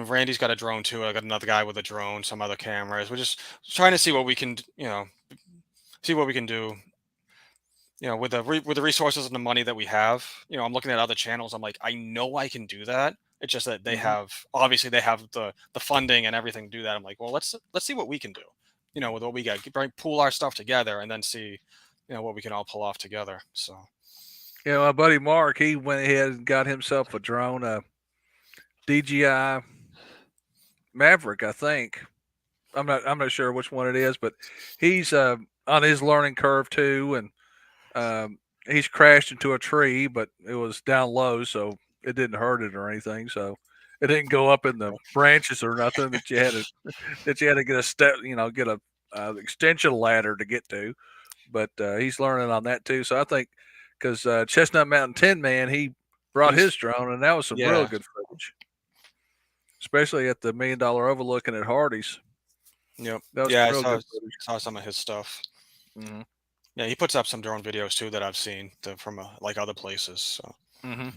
Randy's got a drone too. I got another guy with a drone, some other cameras. We're just trying to see what we can, do. With the resources and the money that we have. I'm looking at other channels. I'm like, I know I can do that. It's just that they have the funding and everything to do that. I'm like, well, let's see what we can do. With what we got, pool our stuff together and then see, what we can all pull off together. So, my buddy Mark, he went ahead and got himself a drone, DJI Maverick, I think. I'm not sure which one it is, but he's on his learning curve too, and he's crashed into a tree, but it was down low, so it didn't hurt it or anything. So it didn't go up in the branches or nothing that you had to get a step, get a extension ladder to get to. But he's learning on that too. So I think because Chestnut Mountain Tin Man, he brought his drone, and that was some real good footage, especially at the $1 Million Overlooking at Hardy's. Yep. That was Yeah, real good footage. saw some of his stuff. Mm-hmm. Yeah, he puts up some drone videos too that I've seen from like other places. So. Mm-hmm.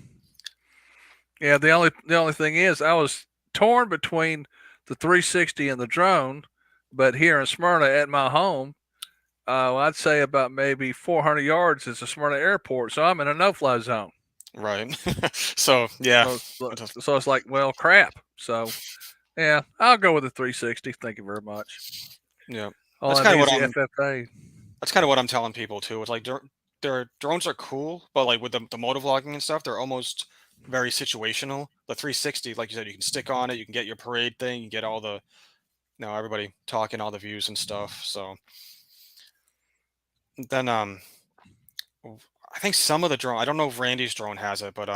Yeah, the only thing is, I was torn between the 360 and the drone, but here in Smyrna at my home, I'd say about maybe 400 yards is the Smyrna airport, so I'm in a no-fly zone. Right. So yeah. So it's like, well, crap. So yeah, I'll go with the 360. Thank you very much. Yeah. That's kind of what FFA. That's kind of what I'm telling people too. It's like their drones are cool, but like with the motovlogging and stuff, they're almost very situational. The 360, like you said, you can stick on it, you can get your parade thing, you get all the, everybody talking, all the views and stuff. So then, I think some of the drone, I don't know if Randy's drone has it, but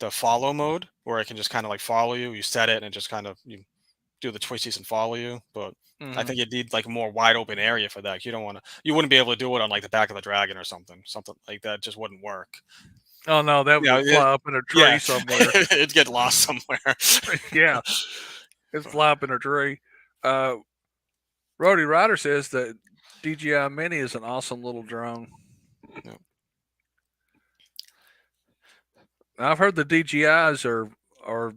the follow mode where it can just kind of like follow you. You set it and it just kind of you do the twisties and follow you. But I think you need like a more wide open area for that. You wouldn't be able to do it on like the back of the Dragon or something like that. Just wouldn't work. Oh no, that would fly up in a tree somewhere. It'd get lost somewhere. Yeah, it'd fly up in a tree. Rody Ryder says that DJI Mini is an awesome little drone. Yep. I've heard the DJIs are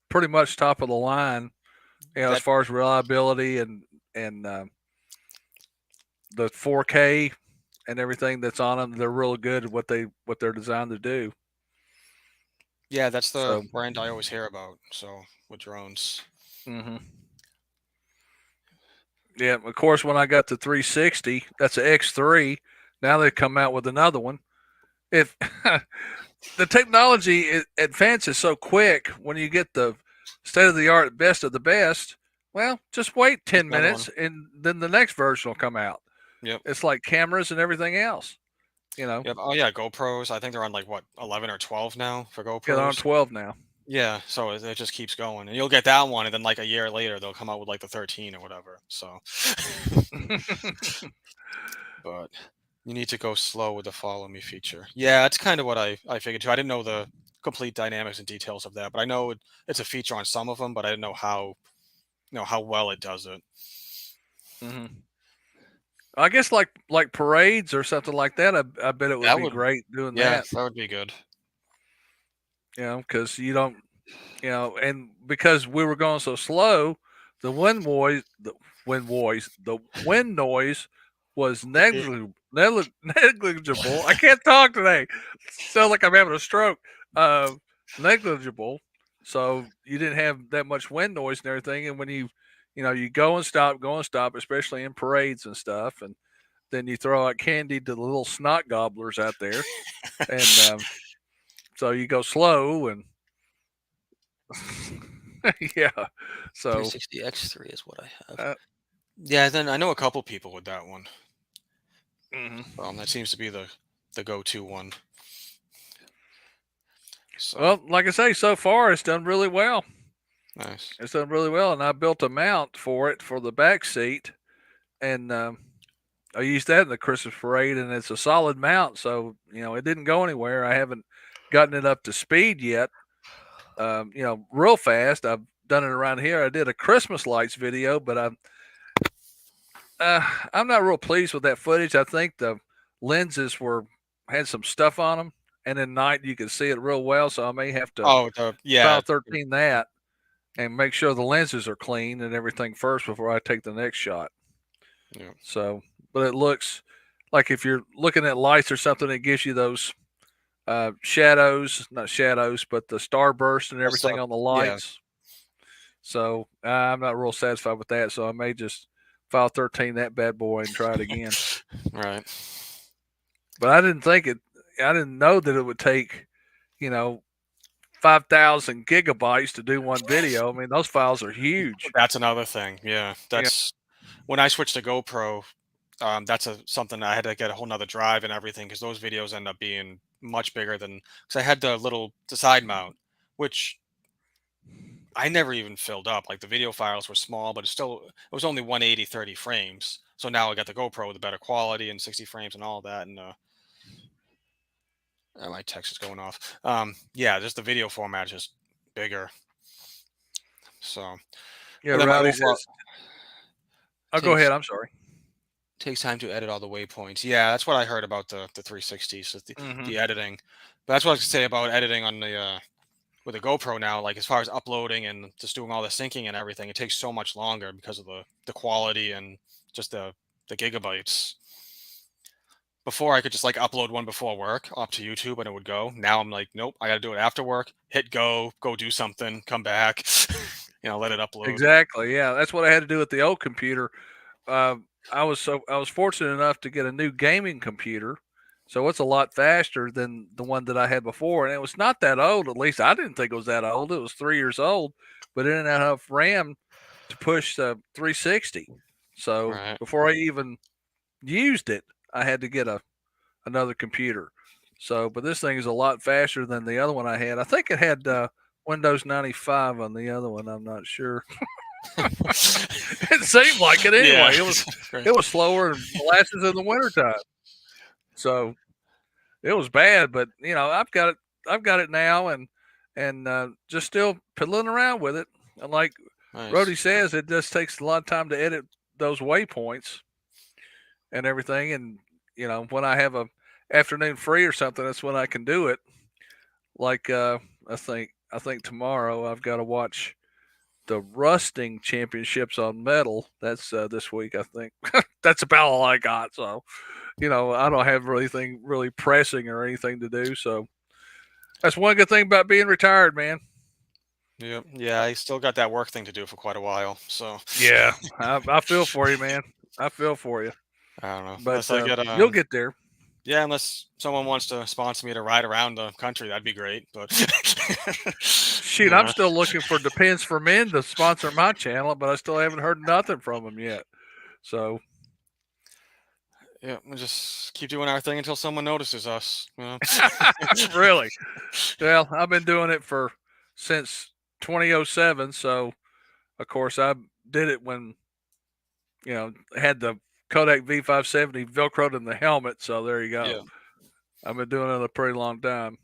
pretty much top of the line, as far as reliability and the 4K and everything that's on them. They're really good at what they're designed to do. Yeah, that's the brand I always hear about. So with drones. Mm-hmm. Yeah, of course, when I got the 360, that's an X3. Now they come out with another one. If the technology advances so quick, when you get the state of the art best of the best, well, just wait 10 minutes and then the next version will come out. Yep. It's like cameras and everything else, Yep. Oh yeah, GoPros. I think they're on like what 11 or 12 now for GoPros. Yeah, they're on 12 now. Yeah, so it just keeps going, and you'll get that one, and then like a year later they'll come out with like the 13 or whatever. So, but you need to go slow with the follow me feature. Yeah, that's kind of what I figured too. I didn't know the complete dynamics and details of that, but I know it's a feature on some of them, but I didn't know how well it does it. Mm-hmm. I guess like parades or something like that. I bet it would be great doing that. Yeah, that would be good. Because you don't, and because we were going so slow, the wind noise was negligible. I can't talk today. Sound like I'm having a stroke. Negligible. So you didn't have that much wind noise and everything. And when you go and stop, especially in parades and stuff, and then you throw out candy to the little snot gobblers out there, and so you go slow and yeah. So 360 X3 is what I have. Yeah, then I know a couple people with that one. Mm-hmm. That seems to be the go-to one. So. Well, like I say, so far it's done really well. Nice. It's done really well, and I built a mount for it for the back seat, and I used that in the Christmas parade, and it's a solid mount, so it didn't go anywhere. I haven't gotten it up to speed yet. Real fast. I've done it around here. I did a Christmas lights video, but I'm not real pleased with that footage. I think the lenses had some stuff on them, and at night you can see it real well. So I may have to file 13 that and make sure the lenses are clean and everything first before I take the next shot. Yeah. So, but it looks like if you're looking at lights or something, it gives you those shadows, not shadows, but the starburst and everything on the lights. Yeah. So I'm not real satisfied with that. So I may just file 13 that bad boy and try it again. Right. But I didn't know that it would take, 5 5,000 gigabytes to do one video. I mean, those files are huge. That's another thing. Yeah, that's when I switched to GoPro. That's something I had to get a whole nother drive and everything because those videos end up being much bigger than because I had the side mount, which I never even filled up. Like the video files were small, but it was only 180 30 frames. So now I got the GoPro with the better quality and 60 frames and all that. And my text is going off. Yeah, just the video format is just bigger. So Yeah, then my Rowdy overall- says. Oh, go ahead. I'm sorry. takes time to edit all the waypoints. Yeah, that's what I heard about the 360. So the editing. But that's what I was gonna say about editing on the with the GoPro now. Like as far as uploading and just doing all the syncing and everything, it takes so much longer because of the quality and just the gigabytes. Before I could just like upload one before work up to YouTube and it would go. Now I'm like, nope, I got to do it after work. Hit go do something, come back, let it upload. Exactly. Yeah, that's what I had to do with the old computer. I was fortunate enough to get a new gaming computer, so it's a lot faster than the one that I had before, and it was not that old. At least I didn't think it was that old. It was 3 years old, but it didn't have enough RAM to push the 360. So Right. before I even used it, I had to get another computer. So, but this thing is a lot faster than the other one I had. I think it had Windows 95 on the other one. I'm not sure. It seemed like it anyway. Yeah. It was slower and molasses in the wintertime. So it was bad, but I've got it now and just still piddling around with it. And like Nice. Rody says, it just takes a lot of time to edit those waypoints and everything. And when I have a afternoon free or something, that's when I can do it. Like I think tomorrow I've got to watch the rusting championships on metal. That's this week, I think. That's about all I got. So, I don't have anything really pressing or anything to do. So that's one good thing about being retired, man. Yep. Yeah, I still got that work thing to do for quite a while. So Yeah, I feel for you, man. I feel for you. I don't know. But Unless I get you'll get there. Yeah, unless someone wants to sponsor me to ride around the country, that'd be great. But Shoot, I'm still looking for Depends for Men to sponsor my channel, but I still haven't heard nothing from them yet. So yeah, we'll just keep doing our thing until someone notices us. really, well, I've been doing it since 2007. So of course I did it when had the Kodak V570 Velcroed in the helmet. So there you go. Yeah. I've been doing it a pretty long time.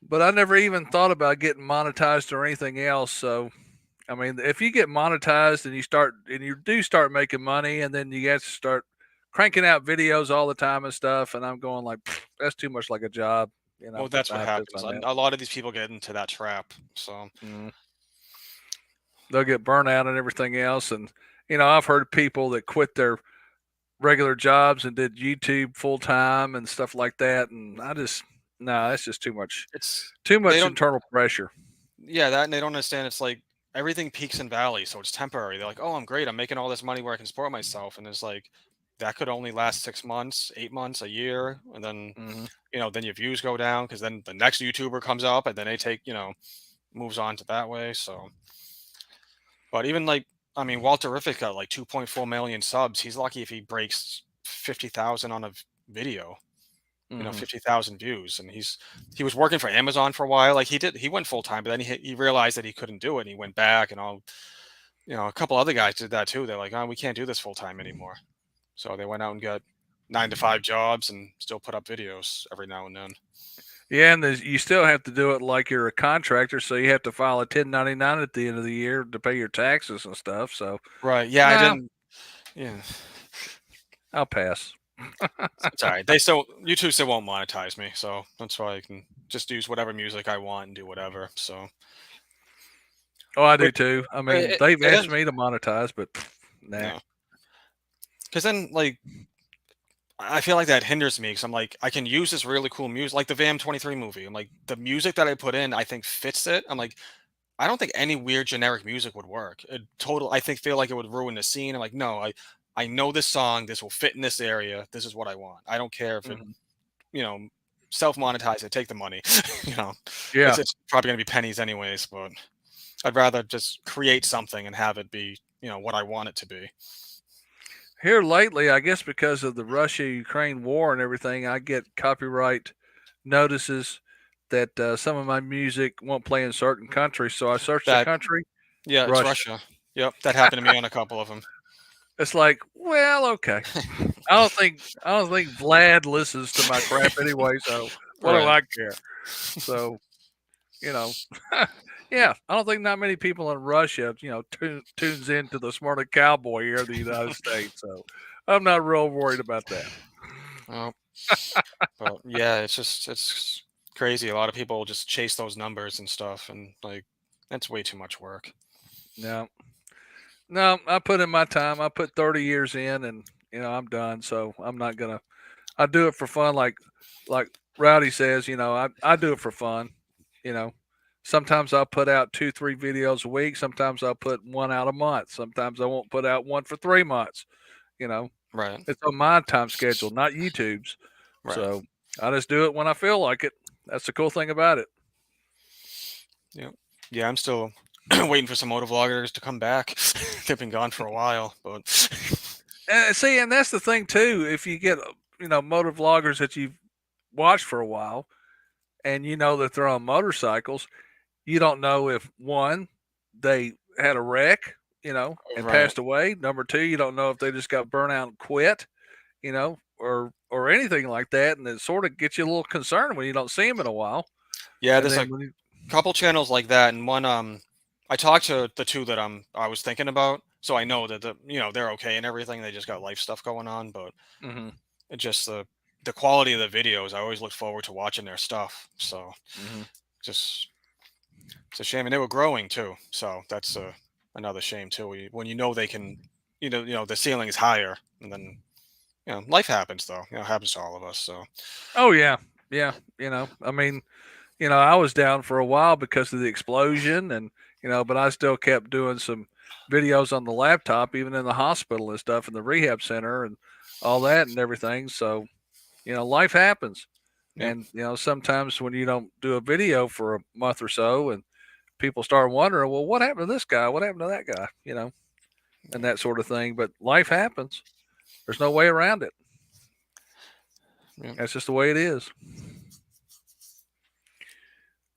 But I never even thought about getting monetized or anything else. So, I mean, if you get monetized and you do start making money, and then you guys start cranking out videos all the time and stuff, and I'm going like, that's too much like a job. Well, that's what happens. A lot of these people get into that trap. So they'll get burnout and everything else. And, I've heard people that quit their regular jobs and did YouTube full time and stuff like that. And no, that's just too much. It's too much internal pressure. Yeah, that, and they don't understand. It's like everything peaks and valleys, so it's temporary. They're like, "Oh, I'm great. I'm making all this money where I can support myself," and it's like that could only last 6 months, 8 months, a year, and then then your views go down because then the next YouTuber comes up, and then they take moves on to that way. So, but even like Walter Riffick got like 2.4 million subs. He's lucky if he breaks 50,000 on a video. 50,000 views, and he was working for Amazon for a while. Like he went full time, but then he realized that he couldn't do it, and he went back. And a couple other guys did that too. They're like, oh, we can't do this full time anymore. So they went out and got 9 to 5 jobs and still put up videos every now and then. Yeah, and you still have to do it like you're a contractor, so you have to file a 1099 at the end of the year to pay your taxes and stuff. So right, yeah, I didn't. Yeah, I'll pass. It's all right. YouTube still won't monetize me, so that's why I can just use whatever music I want and do whatever. So, I do too. I mean, they've asked me to monetize, but nah. Because then, like, I feel like that hinders me because I'm like, I can use this really cool music, like the VM23 movie. I'm like, the music that I put in, I think fits it. I'm like, I don't think any weird generic music would work. I feel like it would ruin the scene. I'm like, no, I know this song. This will fit in this area. This is what I want. I don't care if it, self-monetize it, take the money. You know, Yeah. it's probably going to be pennies anyways, but I'd rather just create something and have it be, you know, what I want it to be. Here lately, I guess because of the Russia-Ukraine war and everything, I get copyright notices that some of my music won't play in certain countries. So I search the That, country, yeah, it's Russia. Russia. Yep, that happened to me on a couple of them. It's like, well, okay. I don't think Vlad listens to my crap anyway. So what do I Right. care? So, you know, yeah, I don't think not many people in Russia, you know, tunes into the Smarter Cowboy here in the United States. So I'm not real worried about that. Oh, but yeah, it's crazy. A lot of people just chase those numbers and stuff, and like that's way too much work. No, no, I put in my time. I put 30 years in, and you know, I'm done. So I'm not gonna. I do it for fun, like Rowdy says. You know, I do it for fun. You know, sometimes I'll put out 2-3 videos a week. Sometimes I'll put one out a month. Sometimes I won't put out one for 3 months. You know, Right. it's on my time schedule, not YouTube's. Right. So I just do it when I feel like it. That's the cool thing about it. Yeah, I'm still waiting for some motovloggers to come back. They've been gone for a while, but See, and that's the thing too. If you get you know motor vloggers that you've watched for a while, and you know that they're on motorcycles, you don't know if one they had a wreck, you know, and Right. passed away. Number two, you don't know if they just got burnt out and quit, you know, or anything like that, and it sort of gets you a little concerned when you don't see them in a while. yeah, And there's then a when you, couple channels like that, and one I talked to the two that I was thinking about, so I know that they're okay and everything. They just got life stuff going on, but mm-hmm, it just the quality of the videos. I always look forward to watching their stuff. So mm-hmm. just it's a shame, and they were growing too. So that's another shame too. When you know they can, the ceiling is higher, and then life happens though. It happens to all of us. So Oh yeah, yeah. You know, I mean, you know, I was down for a while because of the explosion, and you know, but I still kept doing some videos on the laptop, even in the hospital and stuff, in the rehab center and all that and everything. So, you know, life happens, yeah, and you know, sometimes when you don't do a video for a month or so, and people start wondering, well, what happened to this guy? What happened to that guy? You know, and that sort of thing. But life happens. There's no way around it. yeah. That's just the way it is.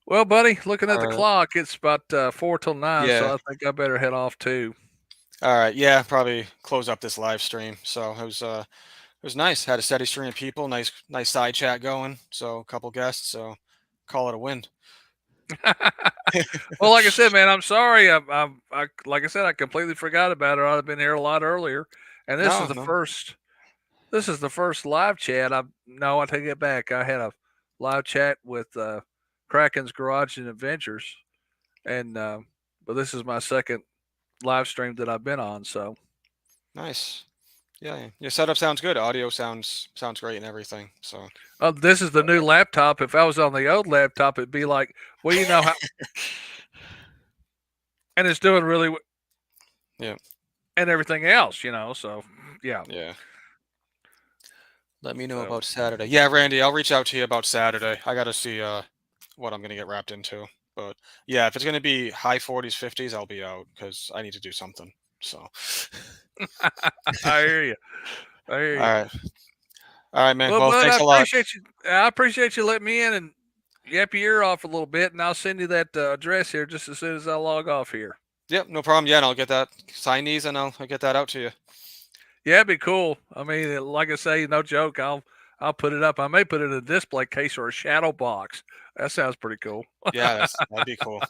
Well, buddy, looking at the All right. clock, it's about 4 till 9, Yeah. so I think I better head off too. All right. Yeah, probably close up this live stream. So it was nice. Had a steady stream of people. Nice side chat going. So a couple guests. So call it a win. Well, like I said, man, I'm sorry. Like I said, I completely forgot about it. I'd have been here a lot earlier. And this is the No. first. This is the first live chat. I take it back. I had a live chat with Kraken's Garage and Adventures, and but this is my second live stream that I've been on. So Nice. Yeah, your setup sounds good. Audio sounds great and everything. So this is the new laptop. If I was on the old laptop, it'd be like, well, you know how, and it's doing really, yeah, and everything else, you know. So yeah. yeah. Let me know So, about Saturday. Yeah, Randy, I'll reach out to you about Saturday. I got to see what I'm gonna get wrapped into. But yeah, if it's gonna be high 40s, 50s, I'll be out because I need to do something. So I hear you. I hear you. All right, man. Well, Well, bud, thanks a lot. I appreciate you letting me in and yap your ear off a little bit, and I'll send you that address here just as soon as I log off here. Yep, no problem. Yeah, and I'll get that sign these and I'll get that out to you. Yeah, it'd be cool. I mean, like I say, no joke. I'll put it up. I may put it in a display case or a shadow box. That sounds pretty cool. Yeah, that'd be cool.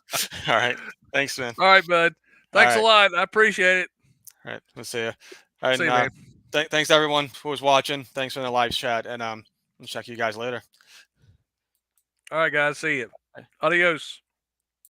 All right. Thanks, man. All right, bud. Thanks All a lot. I appreciate it. All right. We'll see you. All right, See you, and, man. thanks everyone who was watching. Thanks for the live chat, and I'll check you guys later. All right, guys. See you. Bye. Adios.